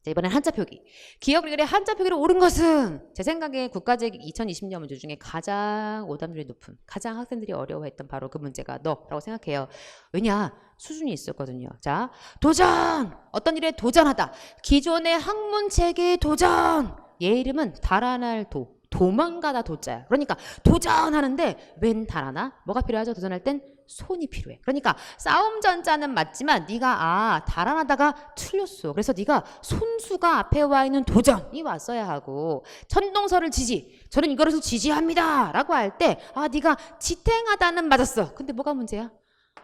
자, 이번엔 한자 표기. 기억 리을의 한자 표기로 옳은 것은, 제 생각에 국가직 2020년 문제 중에 가장 오답률이 높은, 가장 학생들이 어려워했던 바로 그 문제가 너라고 생각해요. 왜냐? 수준이 있었거든요. 자, 도전! 어떤 일에 도전하다. 기존의 학문 체계에 도전! 얘 이름은 달아날 도망가다 도자야. 그러니까 도전하는데 웬 달아나? 뭐가 필요하죠? 도전할 땐 손이 필요해. 그러니까 싸움 전자는 맞지만 네가 달아나다가 틀렸어. 그래서 네가 손수가 앞에 와 있는 도전이 왔어야 하고, 천동설을 지지, 저는 이거를 지지합니다 라고 할 때 네가 지탱하다는 맞았어. 근데 뭐가 문제야?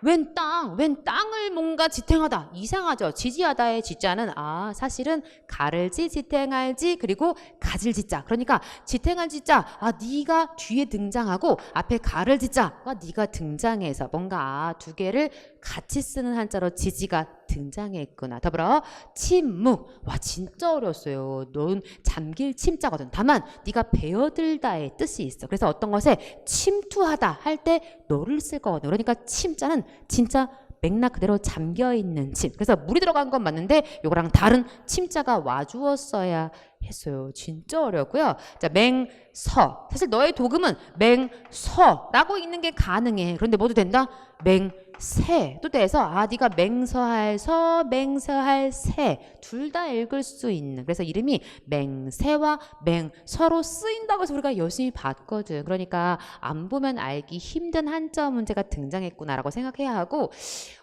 웬 땅을 뭔가 지탱하다. 이상하죠. 지지하다의 지자는 사실은 가를지 지탱할지 그리고 가질 지자. 그러니까 지탱할 지자 네가 뒤에 등장하고 앞에 가를 지자가 네가 등장해서 뭔가 두 개를 같이 쓰는 한자로 지지가 등장했구나. 더불어 침묵. 와, 진짜 어려웠어요. 넌 잠길 침자거든. 다만 네가 베어들다의 뜻이 있어. 그래서 어떤 것에 침투하다 할 때 너를 쓸 거거든. 그러니까 침자는 진짜 맥락 그대로 잠겨있는 침. 그래서 물이 들어간 건 맞는데 요거랑 다른 침자가 와주었어야 했어요. 진짜 어려웠고요. 자, 맹서. 사실 너의 도금은 맹서라고 읽는 게 가능해. 그런데 뭐도 된다? 맹세도 돼서 네가 맹서할 서, 맹서할 세 둘 다 읽을 수 있는, 그래서 이름이 맹세와 맹서로 쓰인다고 해서 우리가 열심히 봤거든. 그러니까 안 보면 알기 힘든 한자 문제가 등장했구나라고 생각해야 하고,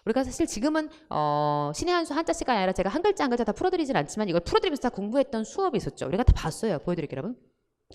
우리가 사실 지금은 신의 한 수 한자 시간이 아니라 제가 한 글자 한 글자 다 풀어드리진 않지만 이걸 풀어드리면서 다 공부했던 수업이 있었죠. 있었죠. 우리가 다 봤어요. 보여드릴게요, 여러분.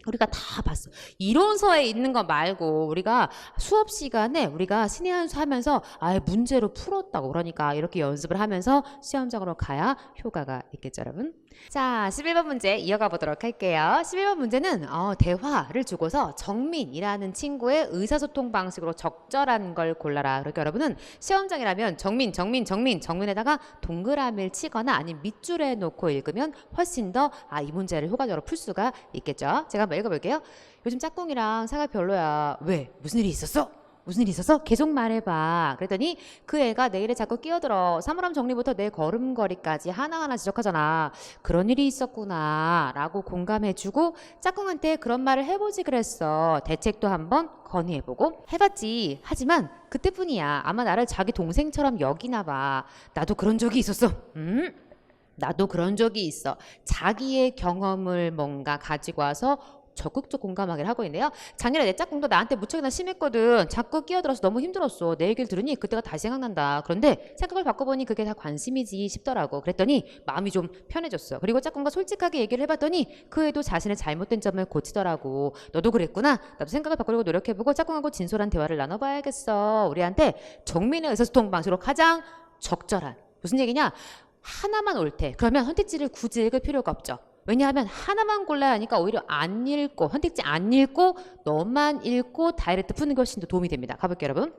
우리가 다 봤어. 이론서에 있는 거 말고 우리가 수업 시간에 우리가 신의 한 수 하면서 아예 문제로 풀었다고 그러니까 이렇게 연습을 하면서 시험장으로 가야 효과가 있겠죠, 여러분. 자, 11번 문제 이어가 보도록 할게요. 11번 문제는 대화를 주고서 정민이라는 친구의 의사소통 방식으로 적절한 걸 골라라. 그러니까 여러분은 시험장이라면 정민에다가 동그라미를 치거나 아니면 밑줄에 놓고 읽으면 훨씬 더 이 문제를 효과적으로 풀 수가 있겠죠. 제가 한번 읽어볼게요. 요즘 짝꿍이랑 사과 별로야. 왜? 무슨 일이 있었어? 무슨 일이 있었어? 계속 말해봐. 그랬더니 그 애가 내 일에 자꾸 끼어들어. 사물함 정리부터 내 걸음걸이까지 하나하나 지적하잖아. 그런 일이 있었구나 라고 공감해주고 짝꿍한테 그런 말을 해보지 그랬어. 대책도 한번 건의해보고. 해봤지. 하지만 그때뿐이야. 아마 나를 자기 동생처럼 여기나 봐. 나도 그런 적이 있었어. 나도 그런 적이 있어. 자기의 경험을 뭔가 가지고 와서 적극적 공감하기를 하고 있네요. 작년에 내 짝꿍도 나한테 무척이나 심했거든. 자꾸 끼어들어서 너무 힘들었어. 내 얘기를 들으니 그때가 다시 생각난다. 그런데 생각을 바꿔보니 그게 다 관심이지 싶더라고. 그랬더니 마음이 좀 편해졌어. 그리고 짝꿍과 솔직하게 얘기를 해봤더니 그 애도 자신의 잘못된 점을 고치더라고. 너도 그랬구나. 나도 생각을 바꾸려고 노력해보고 짝꿍하고 진솔한 대화를 나눠봐야겠어. 우리한테 정민의 의사소통 방식으로 가장 적절한. 무슨 얘기냐? 하나만 옳대. 그러면 선택지를 굳이 읽을 필요가 없죠. 왜냐하면 하나만 골라야 하니까 오히려 안 읽고 선택지 안 읽고 너만 읽고 다이렉트 푸는 게 훨씬 더 도움이 됩니다. 가볼게요, 여러분.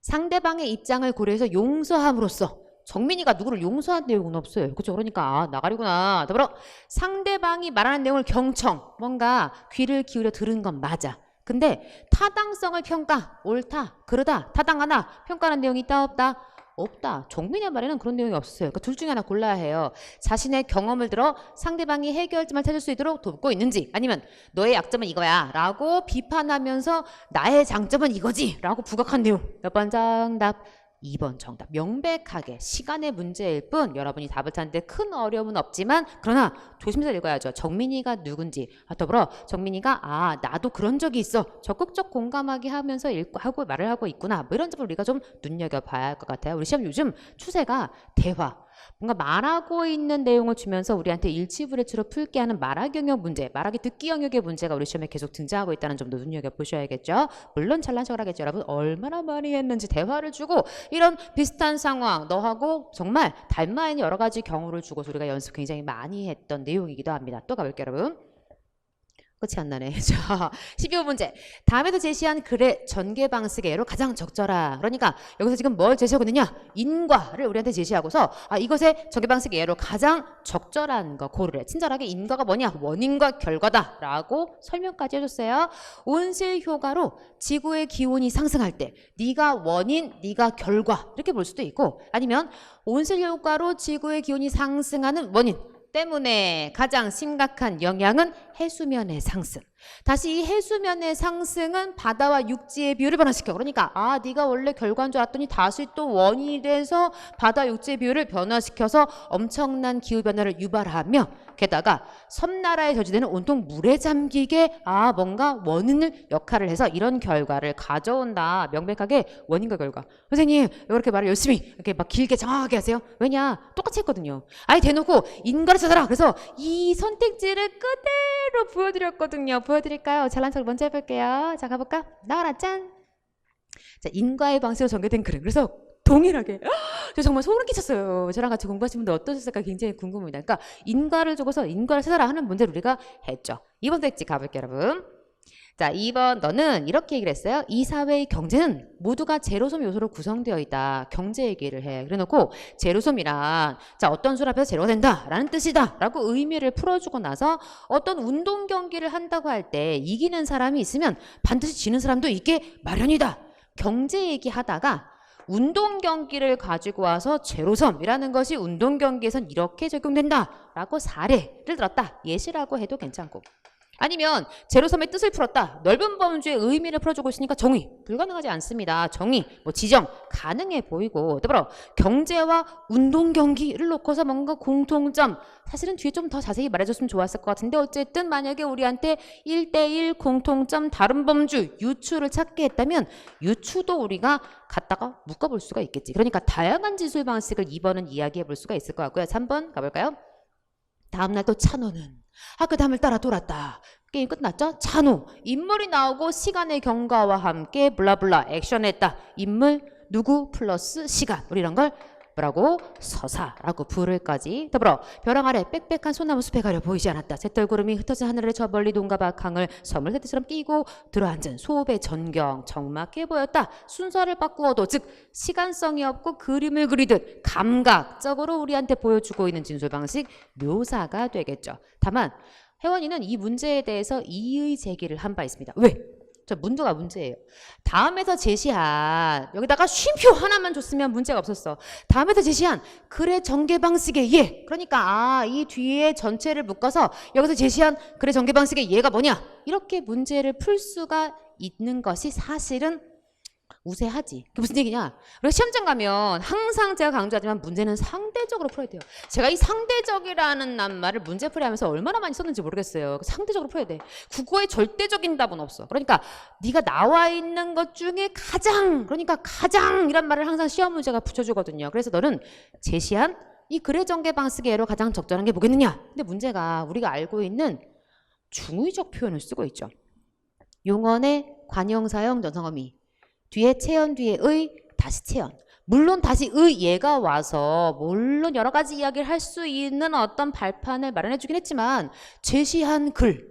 상대방의 입장을 고려해서 용서함으로써 정민이가 누구를 용서한 내용은 없어요. 그렇죠? 그러니까 나가리구나. 더불어 상대방이 말하는 내용을 경청 뭔가 귀를 기울여 들은 건 맞아. 근데 타당성을 평가 옳다 그르다 타당하나 평가하는 내용이 있다 없다? 없다. 정민의 말에는 그런 내용이 없어요. 그러니까 둘 중에 하나 골라야 해요. 자신의 경험을 들어 상대방이 해결점을 찾을 수 있도록 돕고 있는지 아니면 너의 약점은 이거야 라고 비판하면서 나의 장점은 이거지 라고 부각한 내용. 몇 번 정답? 2번 정답. 명백하게 시간의 문제일 뿐 여러분이 답을 찾는데 큰 어려움은 없지만 그러나 조심해서 읽어야죠. 정민이가 누군지 더불어 정민이가 나도 그런 적이 있어. 적극적 공감하게 하면서 하고 말을 하고 있구나. 뭐 이런 점을 우리가 좀 눈여겨봐야 할 것 같아요. 우리 시험 요즘 추세가 대화. 뭔가 말하고 있는 내용을 주면서 우리한테 일치불일치로 풀게 하는 말하기 영역 문제, 말하기 듣기 영역의 문제가 우리 시험에 계속 등장하고 있다는 점도 눈여겨보셔야겠죠. 물론 잘난 척을 하겠죠. 여러분 얼마나 많이 했는지 대화를 주고 이런 비슷한 상황 너하고 정말 닮아 있는 여러 가지 경우를 주고서 우리가 연습 굉장히 많이 했던 내용이기도 합니다. 또 가볼게요, 여러분. 끝이 안 나네. 자, 12번 문제. 다음에도 제시한 글의 전개 방식의 예로 가장 적절한. 그러니까 여기서 지금 뭘 제시하고 있느냐? 인과를 우리한테 제시하고서 이것의 전개 방식의 예로 가장 적절한 거 고르래. 친절하게 인과가 뭐냐? 원인과 결과다 라고 설명까지 해줬어요. 온실 효과로 지구의 기온이 상승할 때 네가 원인, 네가 결과 이렇게 볼 수도 있고 아니면 온실 효과로 지구의 기온이 상승하는 원인 때문에 가장 심각한 영향은 해수면의 상승. 다시 이 해수면의 상승은 바다와 육지의 비율을 변화시켜. 그러니까 네가 원래 결과인 줄 알았더니 다시 또 원인이 돼서 바다 육지의 비율을 변화시켜서 엄청난 기후변화를 유발하며 게다가 섬나라에 저지되는 온통 물에 잠기게 뭔가 원인을 역할을 해서 이런 결과를 가져온다. 명백하게 원인과 결과. 선생님 왜 그렇게 말을 열심히 이렇게 막 길게 정확하게 하세요? 왜냐? 똑같이 했거든요. 아예 대놓고 인과를 찾아라. 그래서 이 선택지를 그대로 보여드렸거든요. 보여드릴까요? 잘난 척 먼저 해볼게요. 자 가볼까? 나와라 짠. 자 인과의 방식으로 전개된 글은 그래서 동일하게 저 정말 소름 끼쳤어요. 저랑 같이 공부하신 분들 어떠셨을까 굉장히 궁금합니다. 그러니까 인과를 주고서 인과를 찾아라 하는 문제를 우리가 했죠. 2번 선택지 가볼게요, 여러분. 자 2번 너는 이렇게 얘기를 했어요. 이 사회의 경제는 모두가 제로섬 요소로 구성되어 있다. 경제 얘기를 해. 그래놓고 제로섬이란 자 어떤 수를 합해서 제로가 된다 라는 뜻이다 라고 의미를 풀어주고 나서 어떤 운동 경기를 한다고 할 때 이기는 사람이 있으면 반드시 지는 사람도 있게 마련이다. 경제 얘기하다가 운동 경기를 가지고 와서 제로섬이라는 것이 운동 경기에선 이렇게 적용된다 라고 사례를 들었다. 예시라고 해도 괜찮고 아니면 제로섬의 뜻을 풀었다. 넓은 범주의 의미를 풀어주고 있으니까 정의 불가능하지 않습니다. 정의 지정 가능해 보이고 더불어 경제와 운동 경기를 놓고서 뭔가 공통점 사실은 뒤에 좀 더 자세히 말해줬으면 좋았을 것 같은데 어쨌든 만약에 우리한테 1대1 공통점 다른 범주 유추를 찾게 했다면 유추도 우리가 갖다가 묶어볼 수가 있겠지. 그러니까 다양한 지술 방식을 2번은 이야기해 볼 수가 있을 것 같고요. 3번 가볼까요? 다음날 또 찬호는 학교 담을 따라 돌았다. 게임 끝났죠? 찬호. 인물이 나오고 시간의 경과와 함께 블라블라 액션했다. 인물 누구 플러스 시간. 우리 이런 걸 뭐라고? 서사라고 부를까지. 더불어 벼랑 아래 빽빽한 소나무 숲에 가려 보이지 않았다. 샛별구름이 흩어진 하늘에 저 멀리 논과 박항을 선물 세트처럼 끼고 들어앉은 소업의 전경 적막해 보였다. 순서를 바꾸어도 즉 시간성이 없고 그림을 그리듯 감각적으로 우리한테 보여주고 있는 진술 방식 묘사가 되겠죠. 다만 혜원이는 이 문제에 대해서 이의 제기를 한 바 있습니다. 왜? 저 문두가 문제예요. 다음에서 제시한 여기다가 쉼표 하나만 줬으면 문제가 없었어. 다음에서 제시한 글의 전개 방식의 예. 그러니까 이 뒤에 전체를 묶어서 여기서 제시한 글의 전개 방식의 예가 뭐냐? 이렇게 문제를 풀 수가 있는 것이 사실은 우세하지. 그게 무슨 얘기냐? 우리가 시험장 가면 항상 제가 강조하지만 문제는 상대적으로 풀어야 돼요. 제가 이 상대적이라는 말을 문제풀이 하면서 얼마나 많이 썼는지 모르겠어요. 상대적으로 풀어야 돼. 국어에 절대적인 답은 없어. 그러니까 네가 나와 있는 것 중에 가장 이란 말을 항상 시험 문제가 붙여주거든요. 그래서 너는 제시한 이 글의 전개 방식의 예로 가장 적절한 게 뭐겠느냐? 근데 문제가 우리가 알고 있는 중의적 표현을 쓰고 있죠. 용언의 관형사형 전성어미 뒤에 체연 뒤에 의 다시 체연. 물론 다시 의 예가 와서 물론 여러 가지 이야기를 할 수 있는 어떤 발판을 마련해 주긴 했지만 제시한 글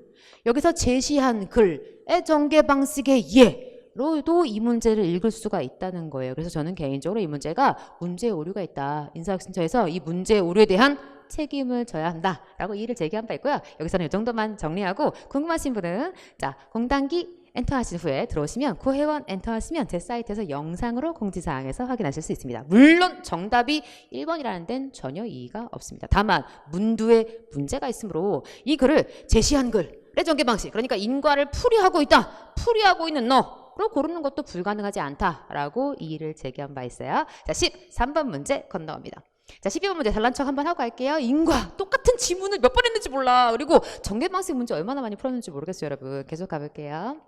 여기서 제시한 글의 전개 방식의 예로도 이 문제를 읽을 수가 있다는 거예요. 그래서 저는 개인적으로 이 문제가 문제 오류가 있다. 인사혁신처에서 이 문제 오류에 대한 책임을 져야 한다라고 이의를 제기한 바 있고요. 여기서는 이 정도만 정리하고 궁금하신 분은 자 공단기 엔터하신 후에 들어오시면 구회원 엔터하시면 제 사이트에서 영상으로 공지사항에서 확인하실 수 있습니다. 물론 정답이 1번이라는 데는 전혀 이의가 없습니다. 다만 문두에 문제가 있으므로 이 글을 제시한 글의 전개 방식 그러니까 인과를 풀이하고 있다. 풀이하고 있는 너로 고르는 것도 불가능하지 않다라고 이의를 제기한 바 있어요. 자 13번 문제 건너갑니다. 자 12번 문제 잘난 척 한번 하고 갈게요. 인과 똑같은 지문을 몇 번 했는지 몰라. 그리고 전개 방식 문제 얼마나 많이 풀었는지 모르겠어요. 여러분 계속 가볼게요.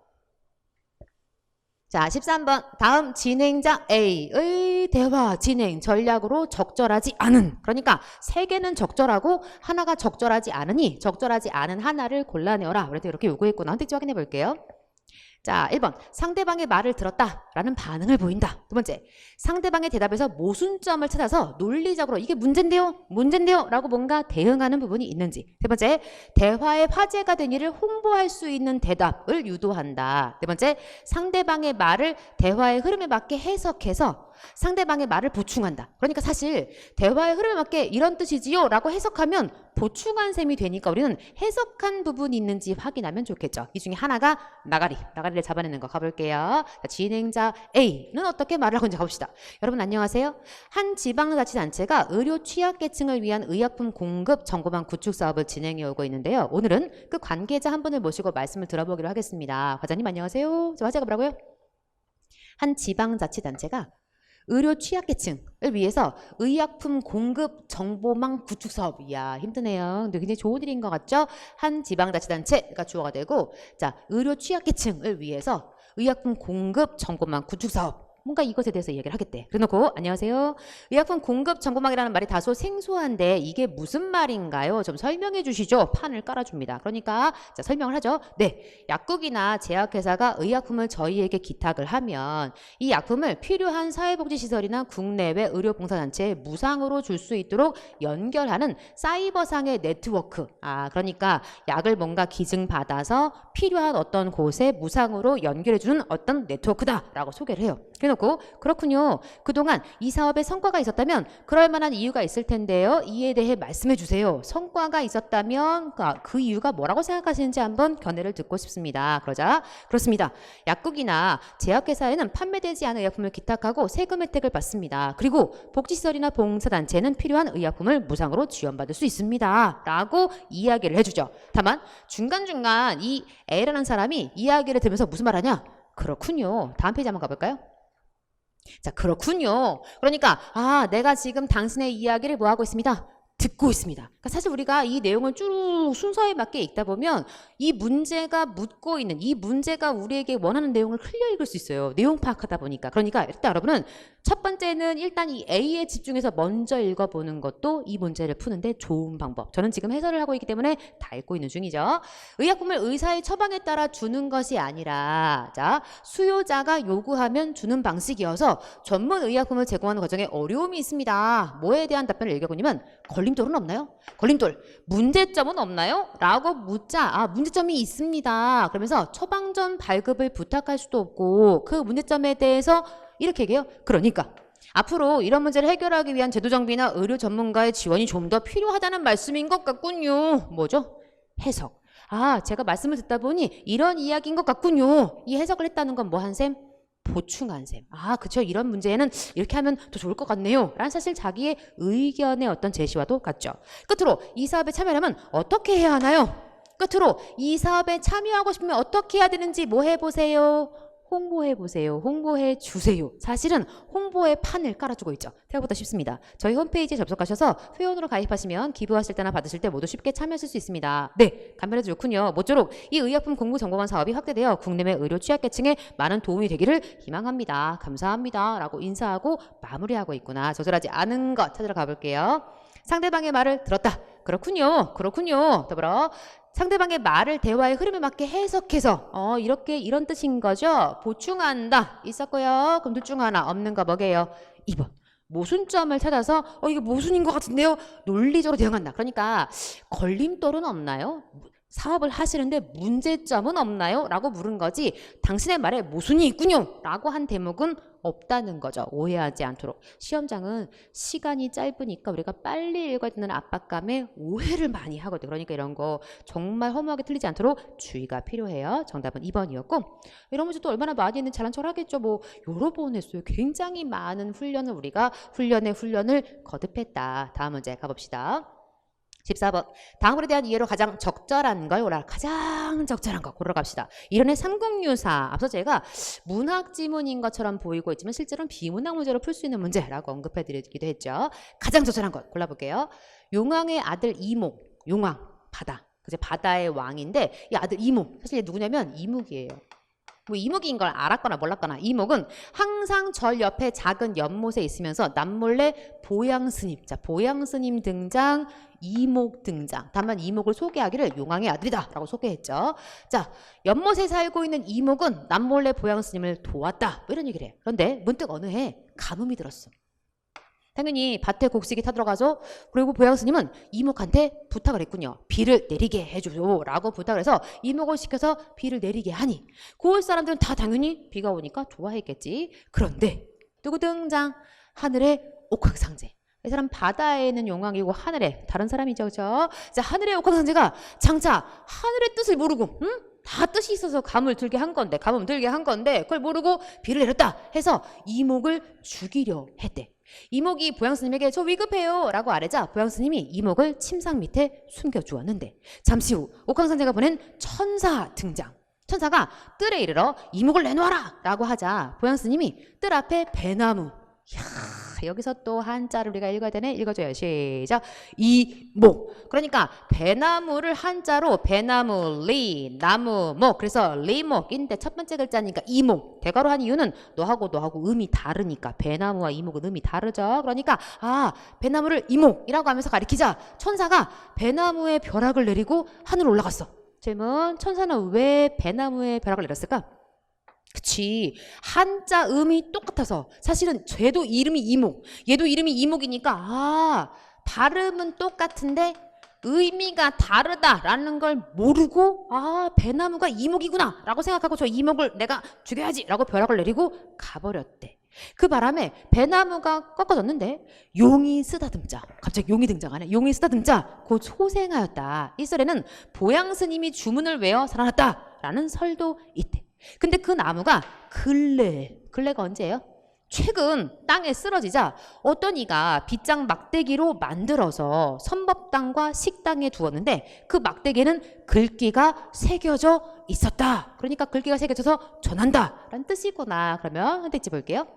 자 13번 다음 진행자 A의 대화 진행 전략으로 적절하지 않은 그러니까 세 개는 적절하고 하나가 적절하지 않으니 적절하지 않은 하나를 골라내어라. 그래도 이렇게 요구했구나. 선택지 확인해 볼게요. 자 1번 상대방의 말을 들었다라는 반응을 보인다. 두 번째 상대방의 대답에서 모순점을 찾아서 논리적으로 이게 문제인데요 라고 뭔가 대응하는 부분이 있는지. 세 번째 대화의 화제가 된 일을 홍보할 수 있는 대답을 유도한다. 네 번째 상대방의 말을 대화의 흐름에 맞게 해석해서 상대방의 말을 보충한다. 그러니까 사실 대화의 흐름에 맞게 이런 뜻이지요 라고 해석하면 보충한 셈이 되니까 우리는 해석한 부분이 있는지 확인하면 좋겠죠. 이 중에 하나가 나가리를 잡아내는 거 가볼게요. 자, 진행자 A는 어떻게 말을 하고 있는지 가봅시다. 여러분 안녕하세요. 한 지방자치단체가 의료 취약계층을 위한 의약품 공급 정보망 구축 사업을 진행해 오고 있는데요. 오늘은 그 관계자 한 분을 모시고 말씀을 들어보기로 하겠습니다. 과장님 안녕하세요. 저 화제가 뭐라고요? 한 지방자치단체가 의료 취약계층을 위해서 의약품 공급 정보망 구축 사업. 이야 힘드네요. 근데 굉장히 좋은 일인 것 같죠? 한 지방자치단체가 주어가 되고 자 의료 취약계층을 위해서 의약품 공급 정보망 구축 사업. 뭔가 이것에 대해서 이야기를 하겠대. 그래놓고 안녕하세요. 의약품 공급 정보망이라는 말이 다소 생소한데 이게 무슨 말인가요? 좀 설명해 주시죠. 판을 깔아줍니다. 그러니까 자 설명을 하죠. 네, 약국이나 제약회사가 의약품을 저희에게 기탁을 하면 이 약품을 필요한 사회복지시설이나 국내외 의료봉사단체에 무상으로 줄 수 있도록 연결하는 사이버상의 네트워크. 그러니까 약을 뭔가 기증받아서 필요한 어떤 곳에 무상으로 연결해주는 어떤 네트워크다라고 소개를 해요. 그래놓고 그렇군요. 그동안 이 사업에 성과가 있었다면 그럴 만한 이유가 있을 텐데요. 이에 대해 말씀해 주세요. 성과가 있었다면 그 이유가 뭐라고 생각하시는지 한번 견해를 듣고 싶습니다. 그러자 그렇습니다. 약국이나 제약회사에는 판매되지 않은 의약품을 기탁하고 세금 혜택을 받습니다. 그리고 복지시설이나 봉사단체는 필요한 의약품을 무상으로 지원받을 수 있습니다. 라고 이야기를 해주죠. 다만 중간중간 이 A라는 사람이 이야기를 들으면서 무슨 말하냐? 그렇군요. 다음 페이지 한번 가볼까요? 자, 그렇군요. 그러니까 내가 지금 당신의 이야기를 뭐하고 있습니다? 듣고 있습니다. 그러니까 사실 우리가 이 내용을 쭉 순서에 맞게 읽다 보면 이 문제가 묻고 있는 이 문제가 우리에게 원하는 내용을 흘려 읽을 수 있어요. 내용 파악하다 보니까. 그러니까 일단 여러분은 첫 번째는 일단 이 A에 집중해서 먼저 읽어보는 것도 이 문제를 푸는데 좋은 방법. 저는 지금 해설을 하고 있기 때문에 다 읽고 있는 중이죠. 의약품을 의사의 처방에 따라 주는 것이 아니라 자 수요자가 요구하면 주는 방식이어서 전문 의약품을 제공하는 과정에 어려움이 있습니다. 뭐에 대한 답변을 읽어보냐면 걸림돌은 없나요? 걸림돌. 문제점은 없나요? 라고 묻자 문제점이 있습니다. 그러면서 처방전 발급을 부탁할 수도 없고 그 문제점에 대해서 이렇게 얘기해요. 그러니까 앞으로 이런 문제를 해결하기 위한 제도 정비나 의료 전문가의 지원이 좀 더 필요하다는 말씀인 것 같군요. 뭐죠? 해석. 제가 말씀을 듣다 보니 이런 이야기인 것 같군요. 이 해석을 했다는 건 뭐 한 셈? 보충한 셈. 그쵸. 이런 문제에는 이렇게 하면 더 좋을 것 같네요. 라는 사실 자기의 의견의 어떤 제시와도 같죠. 끝으로 이 사업에 참여하려면 어떻게 해야 하나요? 끝으로 이 사업에 참여하고 싶으면 어떻게 해야 되는지 뭐 해보세요? 홍보해보세요. 홍보해주세요. 사실은 홍보의 판을 깔아주고 있죠. 생각보다 쉽습니다. 저희 홈페이지에 접속하셔서 회원으로 가입하시면 기부하실 때나 받으실 때 모두 쉽게 참여하실 수 있습니다. 네, 간편해도 좋군요. 모쪼록 이 의약품 공부정보관 사업이 확대되어 국내외 의료 취약계층에 많은 도움이 되기를 희망합니다. 감사합니다. 라고 인사하고 마무리하고 있구나. 조절하지 않은 것 찾으러 가볼게요. 상대방의 말을 들었다. 그렇군요. 더불어 상대방의 말을 대화의 흐름에 맞게 해석해서 이렇게 이런 뜻인 거죠. 보충한다. 있었고요. 그럼 둘 중 하나 없는 거 뭐게요? 2번. 모순점을 찾아서 이게 모순인 것 같은데요. 논리적으로 대응한다. 그러니까 걸림돌은 없나요? 사업을 하시는데 문제점은 없나요? 라고 물은 거지 당신의 말에 모순이 있군요. 라고 한 대목은 없다는 거죠. 오해하지 않도록. 시험장은 시간이 짧으니까 우리가 빨리 읽어야 되는 압박감에 오해를 많이 하거든. 그러니까 이런 거 정말 허무하게 틀리지 않도록 주의가 필요해요. 정답은 2번이었고 이런 문제 또 얼마나 많이 했는지 잘한 척 하겠죠. 뭐 여러 번 했어요. 굉장히 많은 훈련을 우리가 훈련을 거듭했다. 다음 문제 가봅시다. 14번. 다음으로 대한 이해로 가장 적절한 걸 고르라. 가장 적절한 거 고르러 갑시다. 이론의 삼국유사. 앞서 제가 문학 지문인 것처럼 보이고 있지만 실제로는 비문학 문제로 풀 수 있는 문제라고 언급해드리기도 했죠. 가장 적절한 것 골라볼게요. 용왕의 아들 이목. 용왕. 바다. 그제 바다의 왕인데 이 아들 이목. 사실 얘 누구냐면 이묵이에요. 뭐 이목인 걸 알았거나 몰랐거나 이목은 항상 절 옆에 작은 연못에 있으면서 남몰래 보양스님. 자, 보양스님 등장. 이목 등장. 다만 이목을 소개하기를 용왕의 아들이다 라고 소개했죠. 자, 연못에 살고 있는 이목은 남몰래 보양스님을 도왔다. 뭐 이런 얘기를 해. 그런데 문득 어느 해 가뭄이 들었어. 당연히 밭에 곡식이 타들어가서 그리고 보양스님은 이목한테 부탁을 했군요. 비를 내리게 해줘요 라고 부탁을 해서 이목을 시켜서 비를 내리게 하니 고을 사람들은 다 당연히 비가 오니까 좋아했겠지. 그런데 누구 등장? 하늘의 옥황상제. 이 사람 바다에 있는 용왕이고 하늘에 다른 사람이죠. 그죠? 자, 하늘의 옥황상제가 장차 하늘의 뜻을 모르고 다 뜻이 있어서 감을 들게 한 건데 그걸 모르고 비를 내렸다 해서 이목을 죽이려 했대. 이목이 보양스님에게 저 위급해요 라고 아뢰자 보양스님이 이목을 침상 밑에 숨겨주었는데 잠시 후 옥황상제가 보낸 천사 등장. 천사가 뜰에 이르러 이목을 내놓아라 라고 하자 보양스님이 뜰 앞에 배나무. 이야, 여기서 또 한자를 우리가 읽어야 되네. 읽어줘요. 시작. 이목. 그러니까 배나무를 한자로 배나무 리 나무 목. 그래서 리목인데 첫 번째 글자니까 이목. 대괄호 한 이유는 너하고 음이 다르니까. 배나무와 이목은 음이 다르죠. 그러니까 배나무를 이목이라고 하면서 가리키자 천사가 배나무에 벼락을 내리고 하늘 올라갔어. 질문. 천사는 왜 배나무에 벼락을 내렸을까? 그치. 한자 음이 똑같아서 사실은 쟤도 이름이 이목 얘도 이름이 이목이니까 발음은 똑같은데 의미가 다르다라는 걸 모르고 배나무가 이목이구나 라고 생각하고 저 이목을 내가 죽여야지 라고 벼락을 내리고 가버렸대. 그 바람에 배나무가 꺾어졌는데 용이 쓰다듬자. 갑자기 용이 등장하네. 용이 쓰다듬자 곧 소생하였다. 이 썰에는 보양스님이 주문을 외워 살아났다라는 설도 있대. 근데 그 나무가 근래가 언제예요? 최근 땅에 쓰러지자 어떤 이가 빗장 막대기로 만들어서 선법당과 식당에 두었는데 그 막대기에는 글귀가 새겨져 있었다. 그러니까 글귀가 새겨져서 전한다 라는 뜻이구나. 그러면 선택지 볼게요.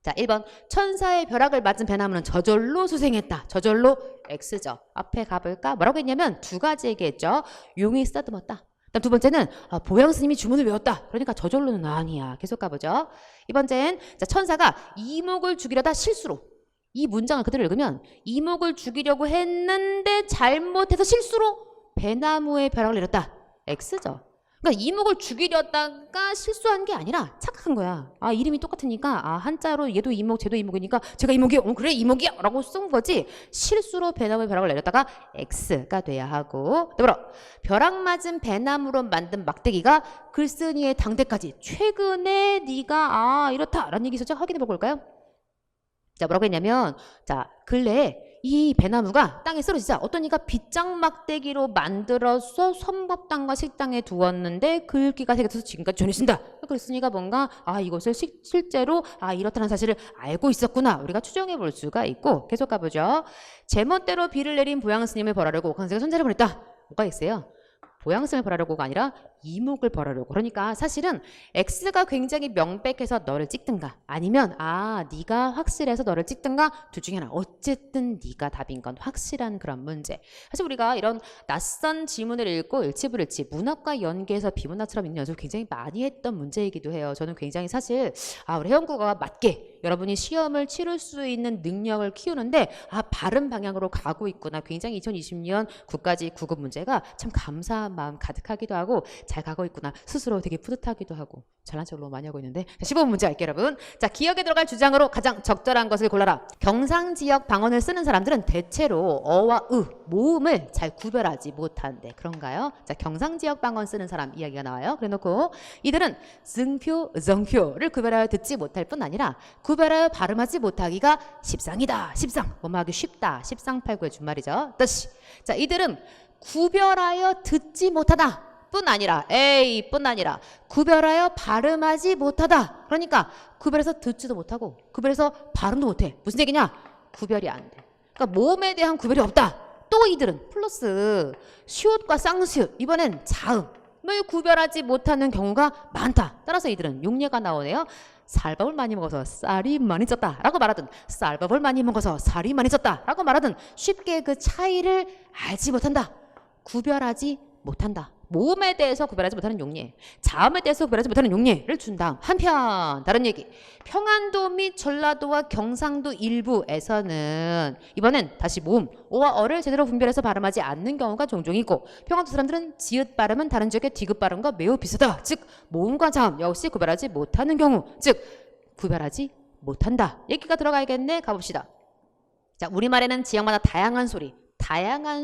자, 1번 천사의 벼락을 맞은 배나무는 저절로 수생했다. 저절로 X죠. 앞에 가볼까? 뭐라고 했냐면 두 가지 얘기했죠. 용이 쓰다듬었다. 그다음 두 번째는 보양 스님이 주문을 외웠다. 그러니까 저절로는 아니야. 계속 가보죠. 이번째는 자, 천사가 이목을 죽이려다 실수로 이 문장을 그대로 읽으면 이목을 죽이려고 했는데 잘못해서 실수로 배나무에 벼락을 내렸다. X죠. 그러니까 이목을 죽이려다가 실수한 게 아니라 착각한 거야. 아, 이름이 똑같으니까 한자로 얘도 이목 쟤도 이목이니까 제가 이목이요. 그래 이목이야 라고 쓴 거지. 실수로 배나무에 벼락을 내렸다가 X가 돼야 하고. 더불어 벼락 맞은 배나무로 만든 막대기가 글쓴이의 당대까지 최근에 네가 이렇다라는 얘기 있었죠. 확인해 보고 올까요? 자, 뭐라고 했냐면 자, 근래에 이 배나무가 땅에 쓰러지자 어떤 이가 빗장 막대기로 만들어서 선법당과 식당에 두었는데 글귀가 새겨져서 지금까지 전해진다. 그랬으니까 뭔가 이것을 실제로 이렇다는 사실을 알고 있었구나. 우리가 추정해 볼 수가 있고. 계속 가보죠. 제멋대로 비를 내린 보양스님을 벌하려고 강세가 손자를 보냈다. 뭐가 있어요? 보양스님을 벌하려고가 아니라 이목을 벌하려고. 그러니까 사실은 X가 굉장히 명백해서 너를 찍든가 아니면 네가 확실해서 너를 찍든가 둘 중에 하나. 어쨌든 네가 답인 건 확실한 그런 문제. 사실 우리가 이런 낯선 지문을 읽고 일치불일치 문학과 연계해서 비문학처럼 읽는 연습을 굉장히 많이 했던 문제이기도 해요. 저는 굉장히 사실 우리 회원국어가 맞게 여러분이 시험을 치를 수 있는 능력을 키우는데 바른 방향으로 가고 있구나. 굉장히 2020년 국가직 9급 문제가 참 감사한 마음 가득하기도 하고 잘 가고 있구나. 스스로 되게 뿌듯하기도 하고. 잘난 척을 너무 많이 하고 있는데. 자, 15번 문제 할게요, 여러분. 자, 기억에 들어갈 주장으로 가장 적절한 것을 골라라. 경상지역 방언을 쓰는 사람들은 대체로 어와 모음을 잘 구별하지 못한대. 그런가요? 자, 경상지역 방언 쓰는 사람 이야기가 나와요. 그래놓고 이들은 증표, 정표를 구별하여 듣지 못할 뿐 아니라 구별하여 발음하지 못하기가 십상이다. 십상. 뭐하기 쉽다. 십상팔구의 준말이죠. 뜻이. 자, 이들은 구별하여 듣지 못하다 뿐 아니라 뿐 아니라 구별하여 발음하지 못하다. 그러니까 구별해서 듣지도 못하고 구별해서 발음도 못해. 무슨 얘기냐? 구별이 안 돼. 그러니까 모음에 대한 구별이 없다. 또 이들은 플러스 시옷과 쌍시옷, 이번엔 자음을 구별하지 못하는 경우가 많다. 따라서 이들은 용례가 나오네요. 쌀밥을 많이 먹어서 쌀이 많이 쪘다 라고 말하든 쌀밥을 많이 먹어서 살이 많이 쪘다 라고 말하든 쉽게 그 차이를 알지 못한다. 구별하지 못한다. 모음에 대해서 구별하지 못하는 용례, 자음에 대해서 구별하지 못하는 용례를 준 다음 한편 다른 얘기. 평안도 및 전라도와 경상도 일부에서는 이번엔 다시 모음, 오와 어를 제대로 분별해서 발음하지 않는 경우가 종종 있고 평안도 사람들은 지읒 발음은 다른 지역의 디귿 발음과 매우 비슷하다. 즉 모음과 자음 역시 구별하지 못하는 경우, 즉 구별하지 못한다. 얘기가 들어가야겠네. 가봅시다. 자, 우리말에는 지역마다 다양한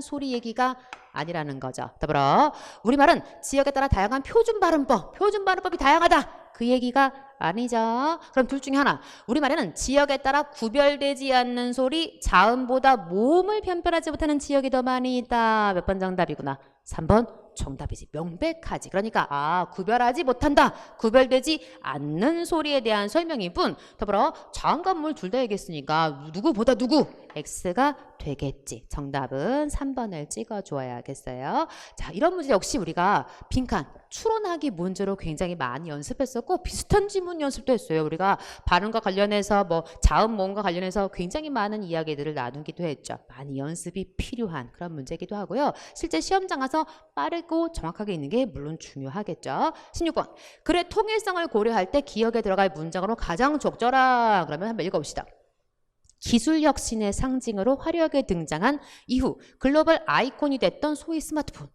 소리 얘기가 아니라는 거죠. 더불어 우리말은 지역에 따라 다양한 표준 발음법이 다양하다. 그 얘기가 아니죠. 그럼 둘 중에 하나. 우리말에는 지역에 따라 구별되지 않는 소리, 자음보다 모음을 편편하지 못하는 지역이 더 많이 있다. 몇 번 정답이구나. 3번 정답이지. 명백하지. 그러니까 구별하지 못한다. 구별되지 않는 소리에 대한 설명일 뿐. 더불어 자음과 물 둘 다 얘기했으니까 누구보다 누구? X가 되겠지. 정답은 3번을 찍어줘야겠어요. 자, 이런 문제 역시 우리가 빈칸 추론하기 문제로 굉장히 많이 연습했었고 비슷한 지문 연습도 했어요. 우리가 발음과 관련해서 자음 모음과 관련해서 굉장히 많은 이야기들을 나누기도 했죠. 많이 연습이 필요한 그런 문제이기도 하고요. 실제 시험장 가서 빠르고 정확하게 있는 게 물론 중요하겠죠. 16번. 글의 통일성을 고려할 때 기억에 들어갈 문장으로 가장 적절한. 그러면 한번 읽어봅시다. 기술혁신의 상징으로 화려하게 등장한 이후 글로벌 아이콘이 됐던 소위 스마트폰.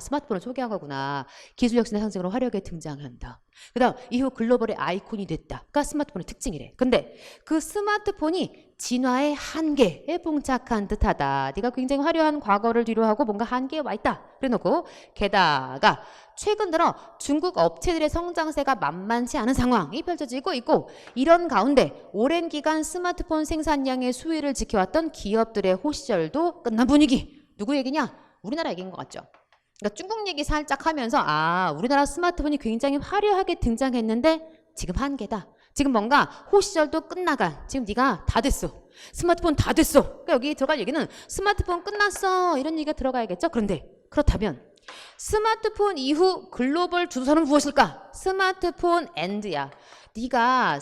스마트폰을 소개한 거구나. 기술혁신의 상징으로 화려하게 등장한다. 그 다음 이후 글로벌의 아이콘이 됐다가 스마트폰의 특징이래. 근데 그 스마트폰이 진화의 한계에 봉착한 듯하다. 네가 굉장히 화려한 과거를 뒤로하고 뭔가 한계에 와 있다. 그래놓고 게다가 최근 들어 중국 업체들의 성장세가 만만치 않은 상황이 펼쳐지고 있고 이런 가운데 오랜 기간 스마트폰 생산량의 수위를 지켜왔던 기업들의 호시절도 끝난 분위기. 누구 얘기냐? 우리나라 얘기인 것 같죠? 그러니까 중국 얘기 살짝 하면서 우리나라 스마트폰이 굉장히 화려하게 등장했는데 지금 한계다. 지금 뭔가 호시절도 끝나간 지금 네가 다 됐어. 스마트폰 다 됐어. 그러니까 여기 들어갈 얘기는 스마트폰 끝났어. 이런 얘기가 들어가야겠죠. 그런데 그렇다면 스마트폰 이후 글로벌 주도사는 무엇일까? 스마트폰 엔드야. 네가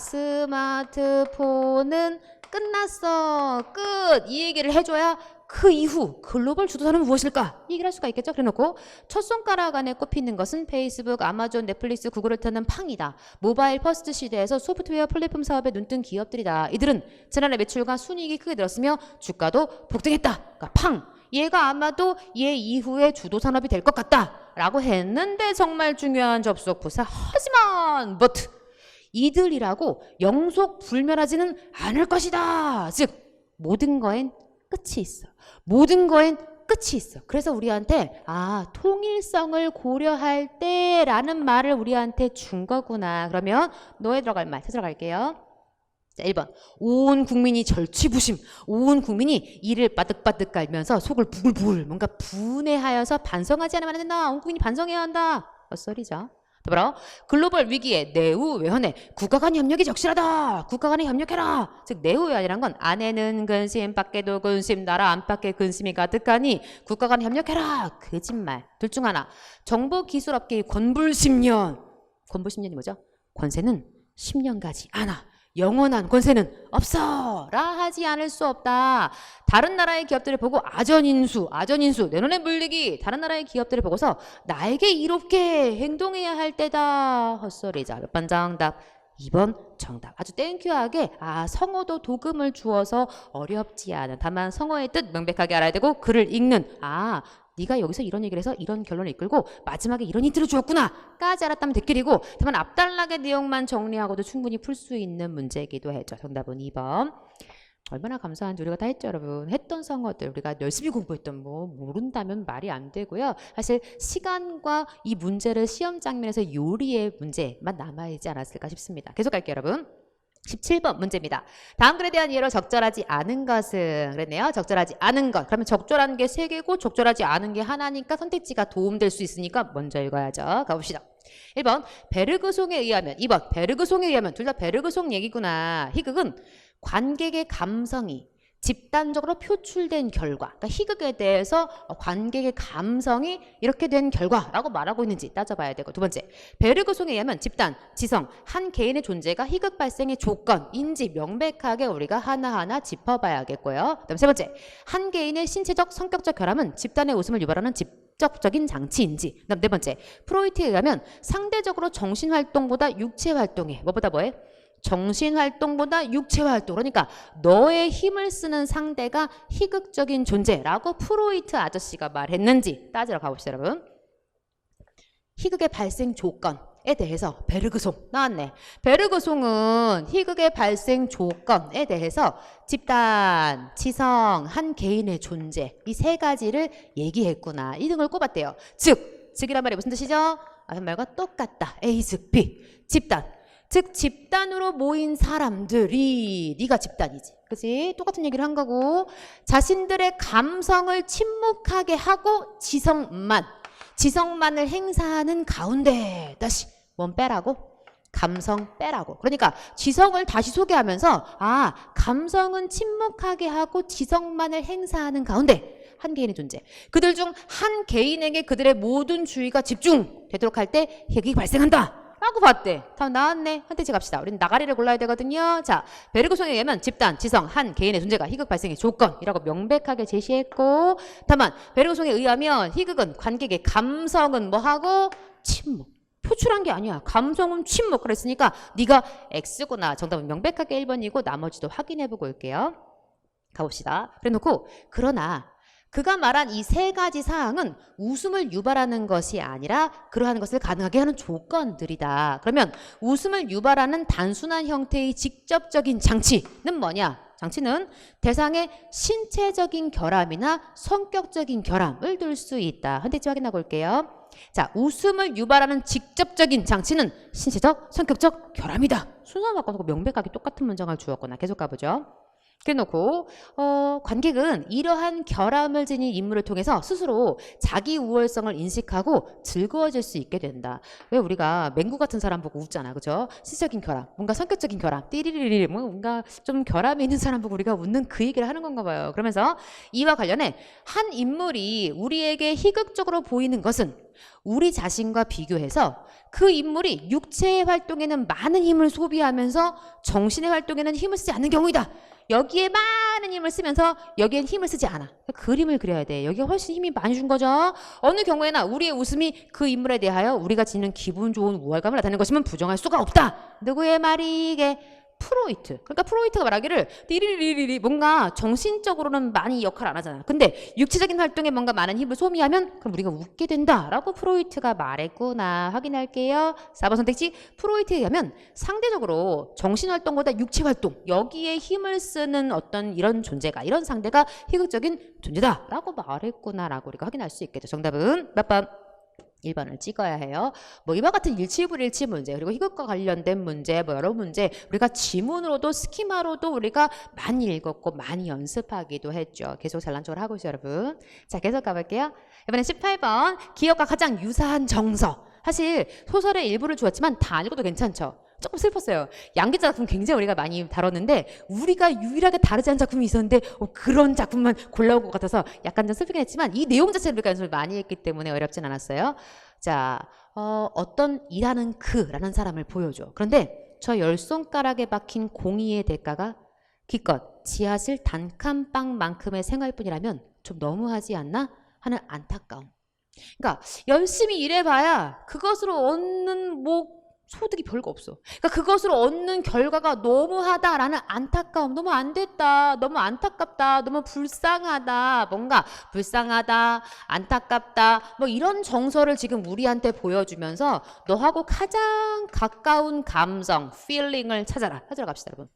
스마트폰은 끝났어. 끝. 이 얘기를 해줘야 그 이후 글로벌 주도사는 무엇일까? 이 얘기를 할 수가 있겠죠. 그래놓고 첫 손가락 안에 꼽히는 것은 페이스북, 아마존, 넷플릭스, 구글을 타는 팡이다. 모바일 퍼스트 시대에서 소프트웨어 플랫폼 사업에 눈뜬 기업들이다. 이들은 지난해 매출과 순이익이 크게 늘었으며 주가도 폭등했다. 그러니까 팡. 얘가 아마도 얘 이후에 주도 산업이 될 것 같다. 라고 했는데 정말 중요한 접속 부사. 하지만 but 이들이라고 영속 불멸하지는 않을 것이다. 즉 모든 거엔 끝이 있어. 모든 거엔 끝이 있어. 그래서 우리한테 통일성을 고려할 때라는 말을 우리한테 준 거구나. 그러면 너에 들어갈 말 찾으러 갈게요. 자, 1번. 온 국민이 절취부심. 온 국민이 이를 바득바득 깔면서 속을 부글부글 뭔가 분해하여서 반성하지 않으면 안 된다. 온 국민이 반성해야 한다. 헛소리죠. 더불어 글로벌 위기에 내후 외환에 국가 간 협력이 적실하다. 국가 간에 협력해라. 즉 내후 외환이란 건 안에는 근심 밖에도 근심 나라 안팎에 근심이 가득하니 국가 간에 협력해라. 거짓말. 둘 중 하나. 정보기술업계의 권불10년. 권불 10년이 뭐죠? 권세는 10년 가지 않아. 영원한 권세는 없어 라 하지 않을 수 없다. 다른 나라의 기업들을 보고 아전인수 내 눈에 물리기. 다른 나라의 기업들을 보고서 나에게 이롭게 행동해야 할 때다. 헛소리자. 몇 번 정답? 2번 정답. 아주 땡큐하게 성어도 도금을 주어서 어렵지 않은 다만 성어의 뜻 명백하게 알아야 되고 글을 읽는 네가 여기서 이런 얘기를 해서 이런 결론을 이끌고 마지막에 이런 힌트를 주었구나 까지 알았다면 대길이고 다만 앞단락의 내용만 정리하고도 충분히 풀 수 있는 문제이기도 했죠. 정답은 2번. 얼마나 감사한지 우리가 다 했죠, 여러분. 했던 성어들 우리가 열심히 공부했던 모른다면 말이 안 되고요. 사실 시간과 이 문제를 시험 장면에서 요리의 문제만 남아있지 않았을까 싶습니다. 계속 갈게요, 여러분. 17번 문제입니다. 다음 글에 대한 예로 적절하지 않은 것은 그랬네요. 적절하지 않은 것. 그러면 적절한 게 3개고 적절하지 않은 게 하나니까 선택지가 도움될 수 있으니까 먼저 읽어야죠. 가봅시다. 1번 베르그송에 의하면 2번 베르그송에 의하면 둘 다 베르그송 얘기구나. 희극은 관객의 감성이 집단적으로 표출된 결과. 그러니까 희극에 대해서 관객의 감성이 이렇게 된 결과라고 말하고 있는지 따져봐야 되고. 두 번째, 베르그송에 의하면 집단, 지성, 한 개인의 존재가 희극 발생의 조건인지 명백하게 우리가 하나하나 짚어봐야겠고요. 그다음 세 번째, 한 개인의 신체적, 성격적 결함은 집단의 웃음을 유발하는 직접적인 장치인지. 그다음 네 번째, 프로이트에 의하면 상대적으로 정신활동보다 육체활동에 뭐보다 뭐해? 정신활동보다 육체활동. 그러니까 너의 힘을 쓰는 상대가 희극적인 존재라고 프로이트 아저씨가 말했는지 따지러 가봅시다, 여러분. 희극의 발생 조건에 대해서 베르그송 나왔네. 베르그송은 희극의 발생 조건에 대해서 집단, 지성, 한 개인의 존재 이 세 가지를 얘기했구나. 이 등을 꼽았대요. 즉이란 말이 무슨 뜻이죠? 앞에 말과 똑같다. A, 즉 B. 집단. 즉 집단으로 모인 사람들이 네가 집단이지. 그치? 똑같은 얘기를 한 거고 자신들의 감성을 침묵하게 하고 지성만을 행사하는 가운데 다시 뭔 빼라고? 감성 빼라고. 그러니까 지성을 다시 소개하면서 감성은 침묵하게 하고 지성만을 행사하는 가운데 한 개인의 존재. 그들 중 한 개인에게 그들의 모든 주의가 집중되도록 할 때 희극이 발생한다. 라고 봤대. 다음 나왔네. 선택지 갑시다. 우리는 나가리를 골라야 되거든요. 자, 베르그송에 의하면 집단, 지성, 한 개인의 존재가 희극 발생의 조건이라고 명백하게 제시했고 다만 베르그송에 의하면 희극은 관객의 감성은 뭐하고? 침묵. 표출한 게 아니야. 감성은 침묵. 그랬으니까 네가 X구나. 정답은 명백하게 1번이고 나머지도 확인해보고 올게요. 가봅시다. 그래놓고 그러나 그가 말한 이 세 가지 사항은 웃음을 유발하는 것이 아니라 그러한 것을 가능하게 하는 조건들이다. 그러면 웃음을 유발하는 단순한 형태의 직접적인 장치는 뭐냐? 장치는 대상의 신체적인 결함이나 성격적인 결함을 둘 수 있다. 선택지 확인하고 올게요. 자, 웃음을 유발하는 직접적인 장치는 신체적, 성격적 결함이다. 순서 바꿔서 명백하게 똑같은 문장을 주었거나 계속 가보죠. 그래놓고 관객은 이러한 결함을 지닌 인물을 통해서 스스로 자기 우월성을 인식하고 즐거워질 수 있게 된다. 왜 우리가 맹구 같은 사람 보고 웃잖아, 그죠? 시적인 결함, 뭔가 성격적인 결함, 띠리리리, 뭔가 좀 결함이 있는 사람 보고 우리가 웃는 그 얘기를 하는 건가 봐요. 그러면서 이와 관련해 한 인물이 우리에게 희극적으로 보이는 것은 우리 자신과 비교해서 그 인물이 육체의 활동에는 많은 힘을 소비하면서 정신의 활동에는 힘을 쓰지 않는 경우이다. 여기에 많은 힘을 쓰면서 여기엔 힘을 쓰지 않아. 그림을 그려야 돼. 여기가 훨씬 힘이 많이 준 거죠. 어느 경우에나 우리의 웃음이 그 인물에 대하여 우리가 지니는 기분 좋은 우월감을 나타내는 것이면 부정할 수가 없다. 누구의 말이 이게? 프로이트. 그러니까 프로이트가 말하기를 띠리리리리 뭔가 정신적으로는 많이 역할 안 하잖아. 근데 육체적인 활동에 뭔가 많은 힘을 소비하면 그럼 우리가 웃게 된다라고 프로이트가 말했구나. 확인할게요. 4번 선택지 프로이트에 의하면 상대적으로 정신활동보다 육체활동 여기에 힘을 쓰는 어떤 이런 존재가 이런 상대가 희극적인 존재다라고 말했구나라고 우리가 확인할 수 있겠죠. 정답은 몇 번? 1번을 찍어야 해요. 뭐 이와 같은 일치불일치 문제 그리고 희극과 관련된 문제 뭐 여러 문제 우리가 지문으로도 스키마로도 우리가 많이 읽었고 많이 연습하기도 했죠. 계속 잘난 척을 하고 있어요 여러분. 자 계속 가볼게요. 이번엔 18번 기억과 가장 유사한 정서. 사실 소설의 일부를 주었지만 다 안 읽어도 괜찮죠. 조금 슬펐어요. 양기자 작품 굉장히 우리가 많이 다뤘는데 우리가 유일하게 다르지 않은 작품이 있었는데 그런 작품만 골라올 것 같아서 약간 좀 슬프긴 했지만 이 내용 자체를 우리가 연습을 많이 했기 때문에 어렵진 않았어요. 자, 어떤 일하는 그라는 사람을 보여줘. 그런데 저 10손가락에 박힌 공의의 대가가 기껏 지하실 단칸방만큼의 생활뿐이라면 좀 너무하지 않나 하는 안타까움. 그러니까 열심히 일해봐야 그것으로 얻는 소득이 별거 없어. 그러니까 그것으로 얻는 결과가 너무하다라는 안타까움, 너무 안 됐다, 너무 안타깝다, 너무 불쌍하다, 뭔가 불쌍하다, 안타깝다, 뭐 이런 정서를 지금 우리한테 보여주면서 너하고 가장 가까운 감성, feeling을 찾아라. 찾으러 갑시다, 여러분.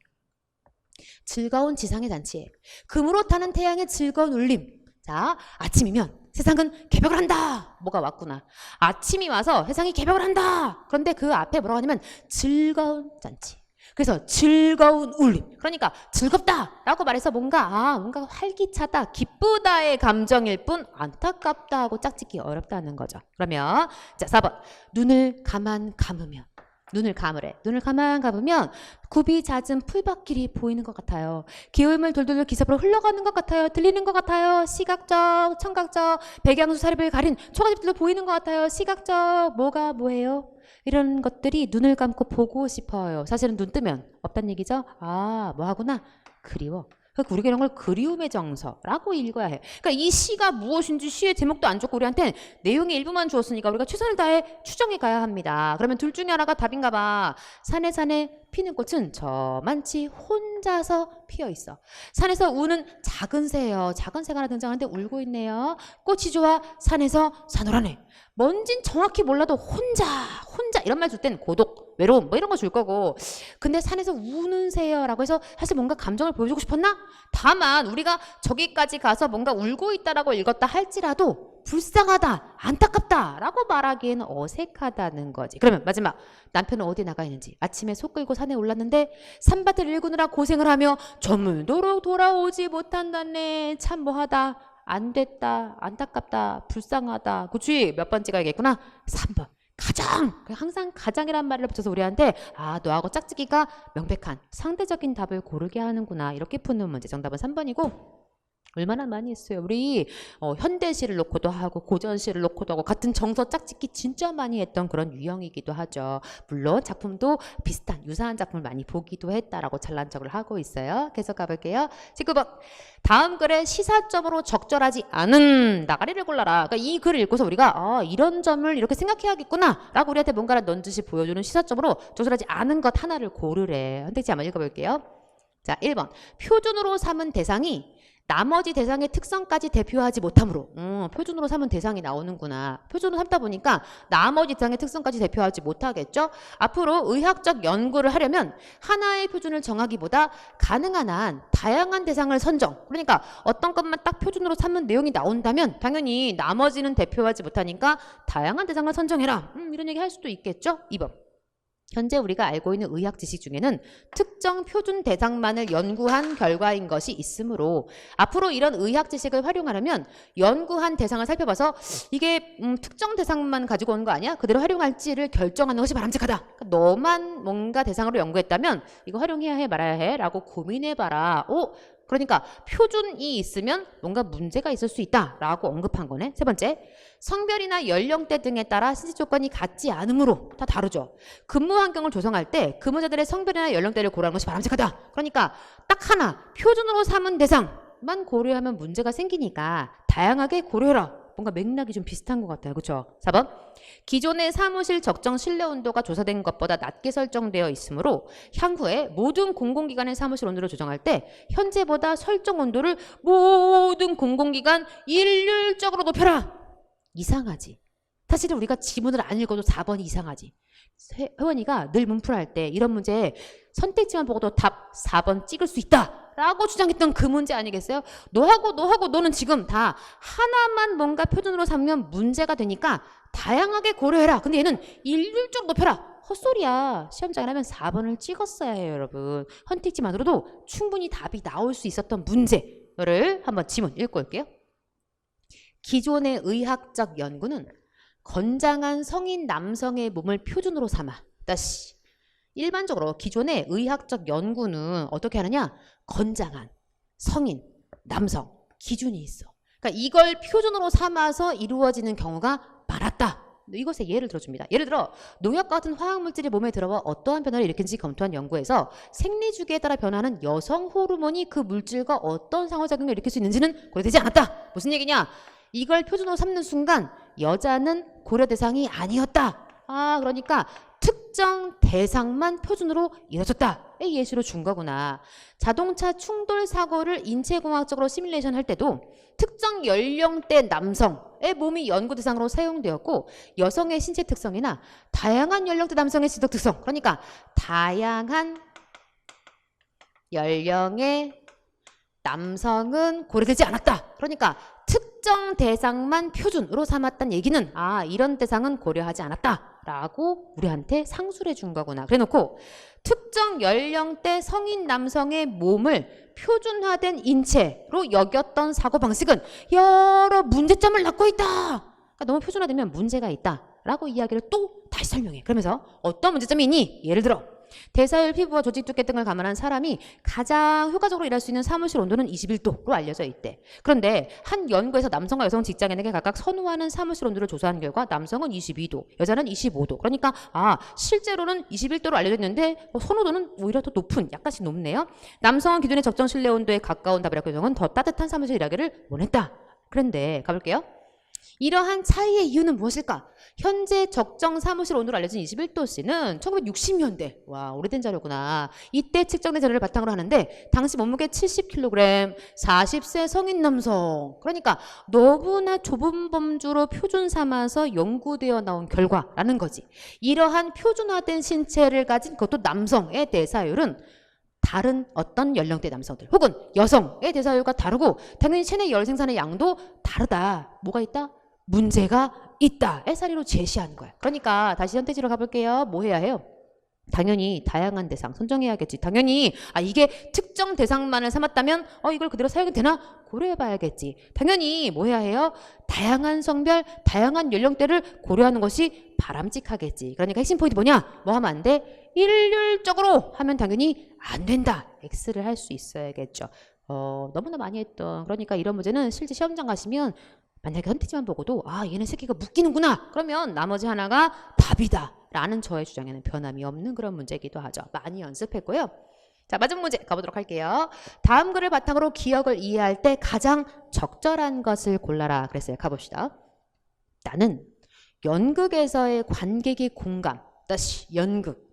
즐거운 지상의 잔치에 금으로 타는 태양의 즐거운 울림. 자, 아침이면 세상은 개벽을 한다. 뭐가 왔구나. 아침이 와서 세상이 개벽을 한다. 그런데 그 앞에 뭐라고 하냐면 즐거운 잔치. 그래서 즐거운 울림. 그러니까 즐겁다라고 말해서 뭔가 활기차다, 기쁘다의 감정일 뿐 안타깝다 하고 짝짓기 어렵다는 거죠. 그러면 자 4번 눈을 가만 감으면 눈을 감으래. 눈을 가만 감으면 굽이 잦은 풀밭길이 보이는 것 같아요. 기울물 돌돌 기슭으로 흘러가는 것 같아요. 들리는 것 같아요. 시각적, 청각적, 백양수 사립을 가린 초가집들도 보이는 것 같아요. 시각적, 뭐가 뭐예요? 이런 것들이 눈을 감고 보고 싶어요. 사실은 눈 뜨면 없단 얘기죠. 뭐 하구나. 그리워. 그러니까 우리가 이런 걸 그리움의 정서라고 읽어야 해. 그러니까 이 시가 무엇인지 시의 제목도 안 좋고 우리한테 내용의 일부만 주었으니까 우리가 최선을 다해 추정해 가야 합니다. 그러면 둘 중에 하나가 답인가 봐. 산에 피는 꽃은 저만치 혼자서 피어 있어. 산에서 우는 작은 새예요. 작은 새가 하나 등장하는데 울고 있네요. 꽃이 좋아 산에서 사노라네. 뭔진 정확히 몰라도 혼자 이런 말 줄 땐 고독, 외로움 뭐 이런 거 줄 거고 근데 산에서 우는 새여라고 해서 사실 뭔가 감정을 보여주고 싶었나? 다만 우리가 저기까지 가서 뭔가 울고 있다라고 읽었다 할지라도 불쌍하다, 안타깝다라고 말하기에는 어색하다는 거지. 그러면 마지막 남편은 어디 나가 있는지 아침에 소 끌고 산에 올랐는데 산밭을 일구느라 고생을 하며 저물도록 돌아오지 못한다네. 참 뭐하다. 안 됐다, 안타깝다, 불쌍하다. 그치? 몇 번 찍어야겠구나? 3번. 가장! 항상 가장이란 말을 붙여서 우리한테 너하고 짝짓기가 명백한 상대적인 답을 고르게 하는구나. 이렇게 푸는 문제. 정답은 3번이고 얼마나 많이 했어요. 우리 현대시를 놓고도 하고 고전시를 놓고도 하고 같은 정서 짝짓기 진짜 많이 했던 그런 유형이기도 하죠. 물론 작품도 비슷한 유사한 작품을 많이 보기도 했다라고 잘난 척을 하고 있어요. 계속 가볼게요. 19번 다음 글에 시사점으로 적절하지 않은 나가리를 골라라. 그러니까 이 글을 읽고서 우리가 이런 점을 이렇게 생각해야겠구나 라고 우리한테 뭔가를 넌지시 보여주는 시사점으로 적절하지 않은 것 하나를 고르래. 선택지 한번 읽어볼게요. 자 1번 표준으로 삼은 대상이 나머지 대상의 특성까지 대표하지 못하므로 표준으로 삼은 대상이 나오는구나. 표준으로 삼다 보니까 나머지 대상의 특성까지 대표하지 못하겠죠. 앞으로 의학적 연구를 하려면 하나의 표준을 정하기보다 가능한 한 다양한 대상을 선정. 그러니까 어떤 것만 딱 표준으로 삼는 내용이 나온다면 당연히 나머지는 대표하지 못하니까 다양한 대상을 선정해라. 이런 얘기 할 수도 있겠죠. 2번 현재 우리가 알고 있는 의학 지식 중에는 특정 표준 대상만을 연구한 결과인 것이 있으므로 앞으로 이런 의학 지식을 활용하려면 연구한 대상을 살펴봐서 이게 특정 대상만 가지고 온 거 아니야? 그대로 활용할지를 결정하는 것이 바람직하다. 그러니까 너만 뭔가 대상으로 연구했다면 이거 활용해야 해 말아야 해 라고 고민해봐라. 그러니까 표준이 있으면 뭔가 문제가 있을 수 있다라고 언급한 거네. 세 번째, 성별이나 연령대 등에 따라 신체 조건이 같지 않으므로 다 다르죠. 근무 환경을 조성할 때 근무자들의 성별이나 연령대를 고려하는 것이 바람직하다. 그러니까 딱 하나 표준으로 삼은 대상만 고려하면 문제가 생기니까 다양하게 고려해라. 뭔가 맥락이 좀 비슷한 것 같아요. 그렇죠? 4번, 기존의 사무실 적정 실내 온도가 조사된 것보다 낮게 설정되어 있으므로 향후에 모든 공공기관의 사무실 온도를 조정할 때 현재보다 설정 온도를 모든 공공기관 일률적으로 높여라. 이상하지? 사실은 우리가 지문을 안 읽어도 4번이 이상하지. 회원이가 늘 문풀할 때 이런 문제에 선택지만 보고도 답 4번 찍을 수 있다 라고 주장했던 그 문제 아니겠어요? 너하고 너는 지금 다 하나만 뭔가 표준으로 삼으면 문제가 되니까 다양하게 고려해라. 근데 얘는 일률적으로 높여라. 헛소리야. 시험장에 하면 4번을 찍었어야 해요, 여러분. 선택지만으로도 충분히 답이 나올 수 있었던 문제를 한번 지문 읽고 올게요. 기존의 의학적 연구는 건장한 성인 남성의 몸을 표준으로 삼아. 다시. 일반적으로 기존의 의학적 연구는 어떻게 하느냐? 건장한 성인 남성 기준이 있어. 그러니까 이걸 표준으로 삼아서 이루어지는 경우가 많았다. 이것에 예를 들어줍니다. 예를 들어 농약과 같은 화학물질이 몸에 들어와 어떠한 변화를 일으키는지 검토한 연구에서 생리주기에 따라 변하는 여성 호르몬이 그 물질과 어떤 상호작용을 일으킬 수 있는지는 고려되지 않았다. 무슨 얘기냐? 이걸 표준으로 삼는 순간 여자는 고려 대상이 아니었다. 그러니까 특정 대상만 표준으로 이루어졌다의 예시로 준 거구나. 자동차 충돌 사고를 인체공학적으로 시뮬레이션 할 때도 특정 연령대 남성의 몸이 연구 대상으로 사용되었고 여성의 신체 특성이나 다양한 연령대 남성의 지적 특성, 그러니까 다양한 연령의 남성은 고려되지 않았다. 그러니까 특정 대상만 표준으로 삼았다는 얘기는 이런 대상은 고려하지 않았다 라고 우리한테 상술해 준 거구나. 그래 놓고 특정 연령대 성인 남성의 몸을 표준화된 인체로 여겼던 사고방식은 여러 문제점을 낳고 있다. 그러니까 너무 표준화되면 문제가 있다 라고 이야기를 또 다시 설명해. 그러면서 어떤 문제점이 있니? 예를 들어 대사율, 피부와 조직 두께 등을 감안한 사람이 가장 효과적으로 일할 수 있는 사무실 온도는 21도로 알려져 있대. 그런데 한 연구에서 남성과 여성 직장인에게 각각 선호하는 사무실 온도를 조사한 결과 남성은 22도, 여자는 25도. 그러니까 실제로는 21도로 알려져 있는데 선호도는 오히려 더 높은, 약간씩 높네요. 남성은 기존의 적정 실내 온도에 가까운 답이라고 여성은 더 따뜻한 사무실 일하기를 원했다. 그런데 가볼게요. 이러한 차이의 이유는 무엇일까? 현재 적정 사무실 온도로 알려진 21도씨는 1960년대, 와 오래된 자료구나. 이때 측정된 자료를 바탕으로 하는데 당시 몸무게 70kg, 40세 성인 남성. 그러니까 너무나 좁은 범주로 표준 삼아서 연구되어 나온 결과라는 거지. 이러한 표준화된 신체를 가진 그것도 남성의 대사율은 다른 어떤 연령대 남성들 혹은 여성의 대사율과 다르고 당연히 체내 열 생산의 양도 다르다. 뭐가 있다? 문제가 있다의 사례로 제시한 거야. 그러니까 다시 선택지로 가볼게요. 뭐 해야 해요? 당연히 다양한 대상 선정해야겠지. 당연히 이게 특정 대상만을 삼았다면 이걸 그대로 사용이 되나? 고려해봐야겠지. 당연히 뭐 해야 해요? 다양한 성별, 다양한 연령대를 고려하는 것이 바람직하겠지. 그러니까 핵심 포인트 뭐냐? 뭐 하면 안 돼? 일률적으로 하면 당연히 안 된다. X를 할 수 있어야겠죠. 너무나 많이 했던, 그러니까 이런 문제는 실제 시험장 가시면 만약에 선택지만 보고도 얘는 새끼가 묶이는구나. 그러면 나머지 하나가 답이다 라는 저의 주장에는 변함이 없는 그런 문제이기도 하죠. 많이 연습했고요. 자, 마지막 문제 가보도록 할게요. 다음 글을 바탕으로 기억을 이해할 때 가장 적절한 것을 골라라 그랬어요. 가봅시다. 나는 연극에서의 관객의 공감, 다시 연극,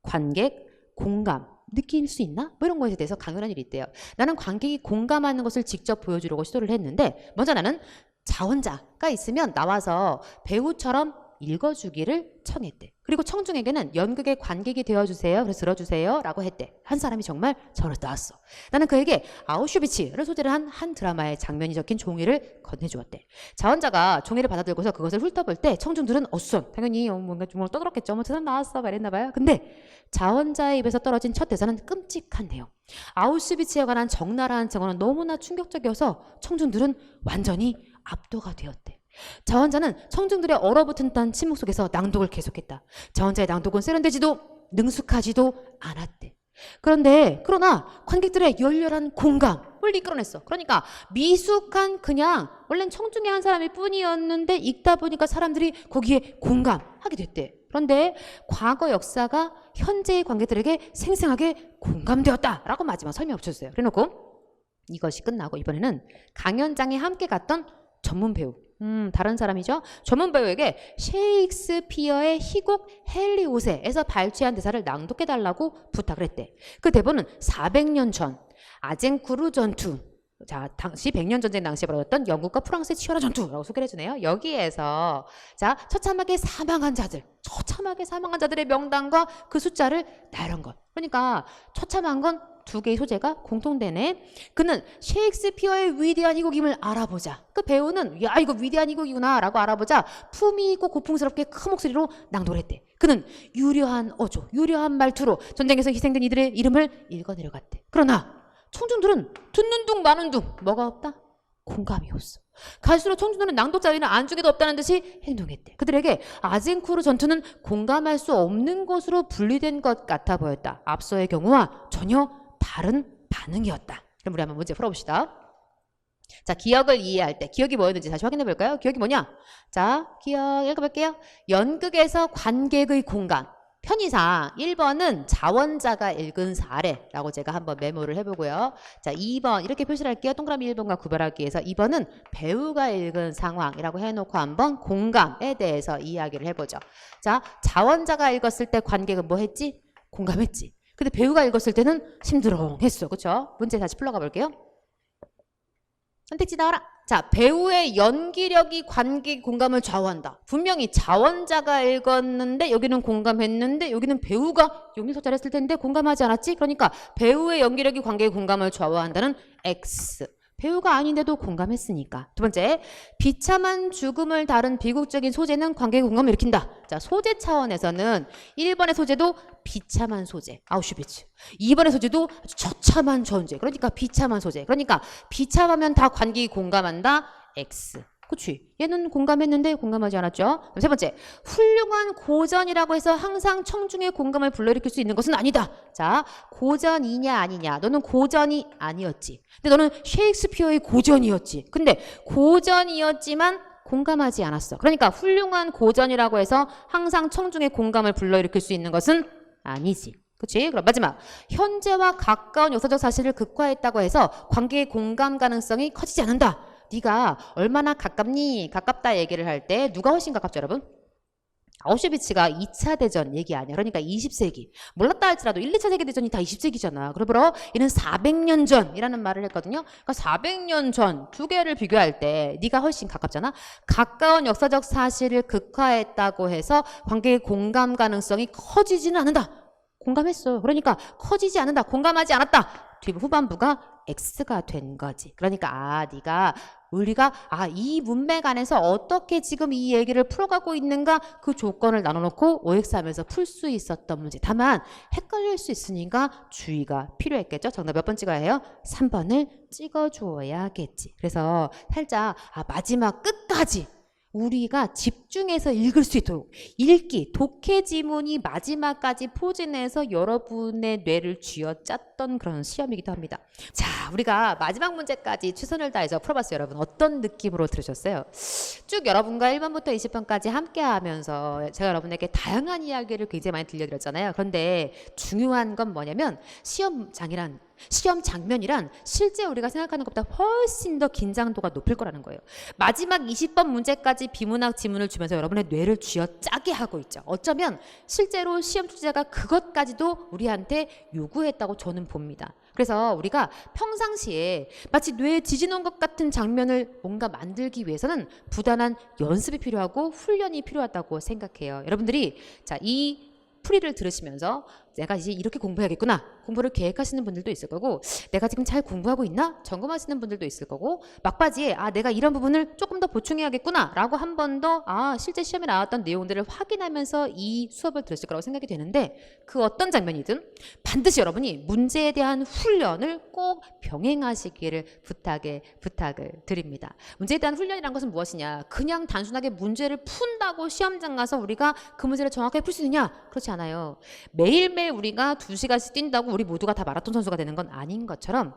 관객, 공감 느낄 수 있나? 뭐 이런 거에 대해서 강연한 일이 있대요. 나는 관객이 공감하는 것을 직접 보여주려고 시도를 했는데 먼저 나는 자원자가 있으면 나와서 배우처럼 읽어주기를 청했대. 그리고 청중에게는 연극의 관객이 되어주세요. 그래서 들어주세요. 라고 했대. 한 사람이 정말 저를 나왔어. 나는 그에게 아우슈비츠를 소재로 한 드라마의 장면이 적힌 종이를 건네주었대. 자원자가 종이를 받아들고서 그것을 훑어볼 때 청중들은 어수선. 당연히 뭔가 좀 떠들었겠죠. 저 사람 나왔어. 말했나봐요. 근데 자원자의 입에서 떨어진 첫 대사는 끔찍한데요. 아우슈비츠에 관한 적나라한 증언은 너무나 충격적이어서 청중들은 완전히 압도가 되었대. 자원자는 청중들의 얼어붙은 듯한 침묵 속에서 낭독을 계속했다. 자원자의 낭독은 세련되지도 능숙하지도 않았대. 그러나 관객들의 열렬한 공감을 이끌어냈어. 그러니까 미숙한 그냥 원래는 청중의 한 사람일 뿐이었는데 읽다 보니까 사람들이 거기에 공감하게 됐대. 그런데 과거 역사가 현재의 관객들에게 생생하게 공감되었다라고 마지막 설명 붙여주세요. 그래놓고 이것이 끝나고 이번에는 강연장에 함께 갔던 전문 배우, 다른 사람이죠. 전문 배우에게 셰익스피어의 희곡 헨리오세에서 발췌한 대사를 낭독해달라고 부탁을 했대. 그 대본은 400년 전 아젠쿠르 전투, 자, 당시 100년 전쟁 당시에 벌어졌던 영국과 프랑스의 치열한 전투라고 소개를 해주네요. 여기에서 자, 처참하게 사망한 자들의 명단과 그 숫자를 나열한 것. 그러니까 처참한 건 두 개의 소재가 공통되네. 그는 셰익스피어의 위대한 희곡임을 알아보자. 그 배우는 야 이거 위대한 희곡이구나 라고 알아보자 품위 있고 고풍스럽게 큰 목소리로 낭독을 했대. 그는 유려한 어조, 유려한 말투로 전쟁에서 희생된 이들의 이름을 읽어내려갔대. 그러나 청중들은 듣는 둥 마는 둥 뭐가 없다? 공감이 없어. 갈수록 청중들은 낭독 자리는 안쪽에도 없다는 듯이 행동했대. 그들에게 아젠쿠르 전투는 공감할 수 없는 것으로 분리된 것 같아 보였다. 앞서의 경우와 전혀 다른 반응이었다. 그럼 우리 한번 문제 풀어봅시다. 자, 기억을 이해할 때 기억이 뭐였는지 다시 확인해 볼까요? 기억이 뭐냐? 자, 기억 읽어볼게요. 연극에서 관객의 공감. 편의상 1번은 자원자가 읽은 사례라고 제가 한번 메모를 해보고요. 자, 2번 이렇게 표시를 할게요. 동그라미 1번과 구별하기 위해서 2번은 배우가 읽은 상황이라고 해놓고 한번 공감에 대해서 이야기를 해보죠. 자, 자원자가 읽었을 때 관객은 뭐 했지? 공감했지. 근데 배우가 읽었을 때는 심드렁했어. 그렇죠? 문제 다시 풀러가 볼게요. 선택지 나와라. 자, 배우의 연기력이 관객 공감을 좌우한다. 분명히 자원자가 읽었는데 여기는 공감했는데 여기는 배우가 여기서 잘했을 텐데 공감하지 않았지? 그러니까 배우의 연기력이 관객의 공감을 좌우한다는 X. 배우가 아닌데도 공감했으니까. 두 번째, 비참한 죽음을 다룬 비극적인 소재는 관객의 공감을 일으킨다. 자, 소재 차원에서는 1번의 소재도 비참한 소재, 아우슈비츠. 2번의 소재도 아주 처참한 존재. 그러니까 비참한 소재. 그러니까 비참하면 다 관객이 공감한다. X. 그치? 얘는 공감했는데 공감하지 않았죠? 세 번째, 훌륭한 고전이라고 해서 항상 청중의 공감을 불러일으킬 수 있는 것은 아니다. 자, 고전이냐 아니냐. 너는 고전이 아니었지. 근데 너는 셰익스피어의 고전이었지. 근데 고전이었지만 공감하지 않았어. 그러니까 훌륭한 고전이라고 해서 항상 청중의 공감을 불러일으킬 수 있는 것은 아니지. 그치? 그럼 마지막, 현재와 가까운 역사적 사실을 극화했다고 해서 관객의 공감 가능성이 커지지 않는다. 네가 얼마나 가깝니? 가깝다 얘기를 할 때 누가 훨씬 가깝죠, 여러분? 아우슈비츠가 2차 대전 얘기 아니야. 그러니까 20세기. 몰랐다 할지라도 1, 2차 세계대전이 다 20세기잖아. 그러므로 얘는 400년 전이라는 말을 했거든요. 그러니까 400년 전 두 개를 비교할 때 네가 훨씬 가깝잖아. 가까운 역사적 사실을 극화했다고 해서 관객의 공감 가능성이 커지지는 않는다. 공감했어. 그러니까 커지지 않는다. 공감하지 않았다. 후반부가 X가 된 거지. 그러니까 우리가 이 문맥 안에서 어떻게 지금 이 얘기를 풀어가고 있는가 그 조건을 나눠놓고 OX 하면서 풀 수 있었던 문제. 다만 헷갈릴 수 있으니까 주의가 필요했겠죠. 정답 몇 번 찍어야 해요? 3번을 찍어줘야겠지. 그래서 살짝 마지막 끝까지 우리가 집중해서 읽을 수 있도록 읽기, 독해 지문이 마지막까지 포진해서 여러분의 뇌를 쥐어짰던 그런 시험이기도 합니다. 자, 우리가 마지막 문제까지 최선을 다해서 풀어봤어요. 여러분 어떤 느낌으로 들으셨어요? 쭉 여러분과 1번부터 20번까지 함께 하면서 제가 여러분에게 다양한 이야기를 굉장히 많이 들려드렸잖아요. 그런데 중요한 건 뭐냐면 시험 장면이란 실제 우리가 생각하는 것보다 훨씬 더 긴장도가 높을 거라는 거예요. 마지막 20번 문제까지 비문학 지문을 주면서 여러분의 뇌를 쥐어짜게 하고 있죠. 어쩌면 실제로 시험 출제자가 그것까지도 우리한테 요구했다고 저는 봅니다. 그래서 우리가 평상시에 마치 뇌에 지진 온 것 같은 장면을 뭔가 만들기 위해서는 부단한 연습이 필요하고 훈련이 필요하다고 생각해요. 여러분들이 자, 이 풀이를 들으시면서 내가 이제 이렇게 공부해야겠구나. 공부를 계획하시는 분들도 있을 거고, 내가 지금 잘 공부하고 있나? 점검하시는 분들도 있을 거고, 막바지에 내가 이런 부분을 조금 더 보충해야겠구나 라고 한 번 더 실제 시험에 나왔던 내용들을 확인하면서 이 수업을 들으실 거라고 생각이 되는데, 그 어떤 장면이든 반드시 여러분이 문제에 대한 훈련을 꼭 병행하시기를 부탁을 드립니다. 문제에 대한 훈련이란 것은 무엇이냐? 그냥 단순하게 문제를 푼다고 시험장 가서 우리가 그 문제를 정확하게 풀 수 있느냐? 그렇지 않아요. 매일매일 우리가 2시간씩 뛴다고 우리 모두가 다 마라톤 선수가 되는 건 아닌 것처럼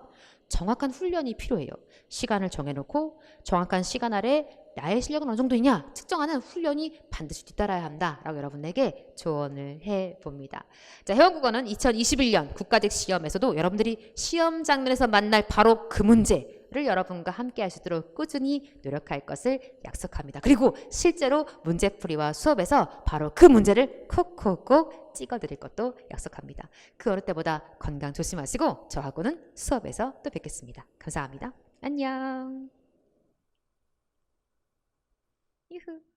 정확한 훈련이 필요해요. 시간을 정해놓고 정확한 시간 아래 나의 실력은 어느 정도이냐 측정하는 훈련이 반드시 뒤따라야 한다라고 여러분에게 조언을 해봅니다. 자, 회원국어는 2021년 국가직 시험에서도 여러분들이 시험 장면에서 만날 바로 그 문제를 여러분과 함께 하시도록 꾸준히 노력할 것을 약속합니다. 그리고 실제로 문제풀이와 수업에서 바로 그 문제를 콕콕콕 찍어드릴 것도 약속합니다. 그 어느 때보다 건강 조심하시고 저하고는 수업에서 또 뵙겠습니다. 감사합니다. 안녕. 유후.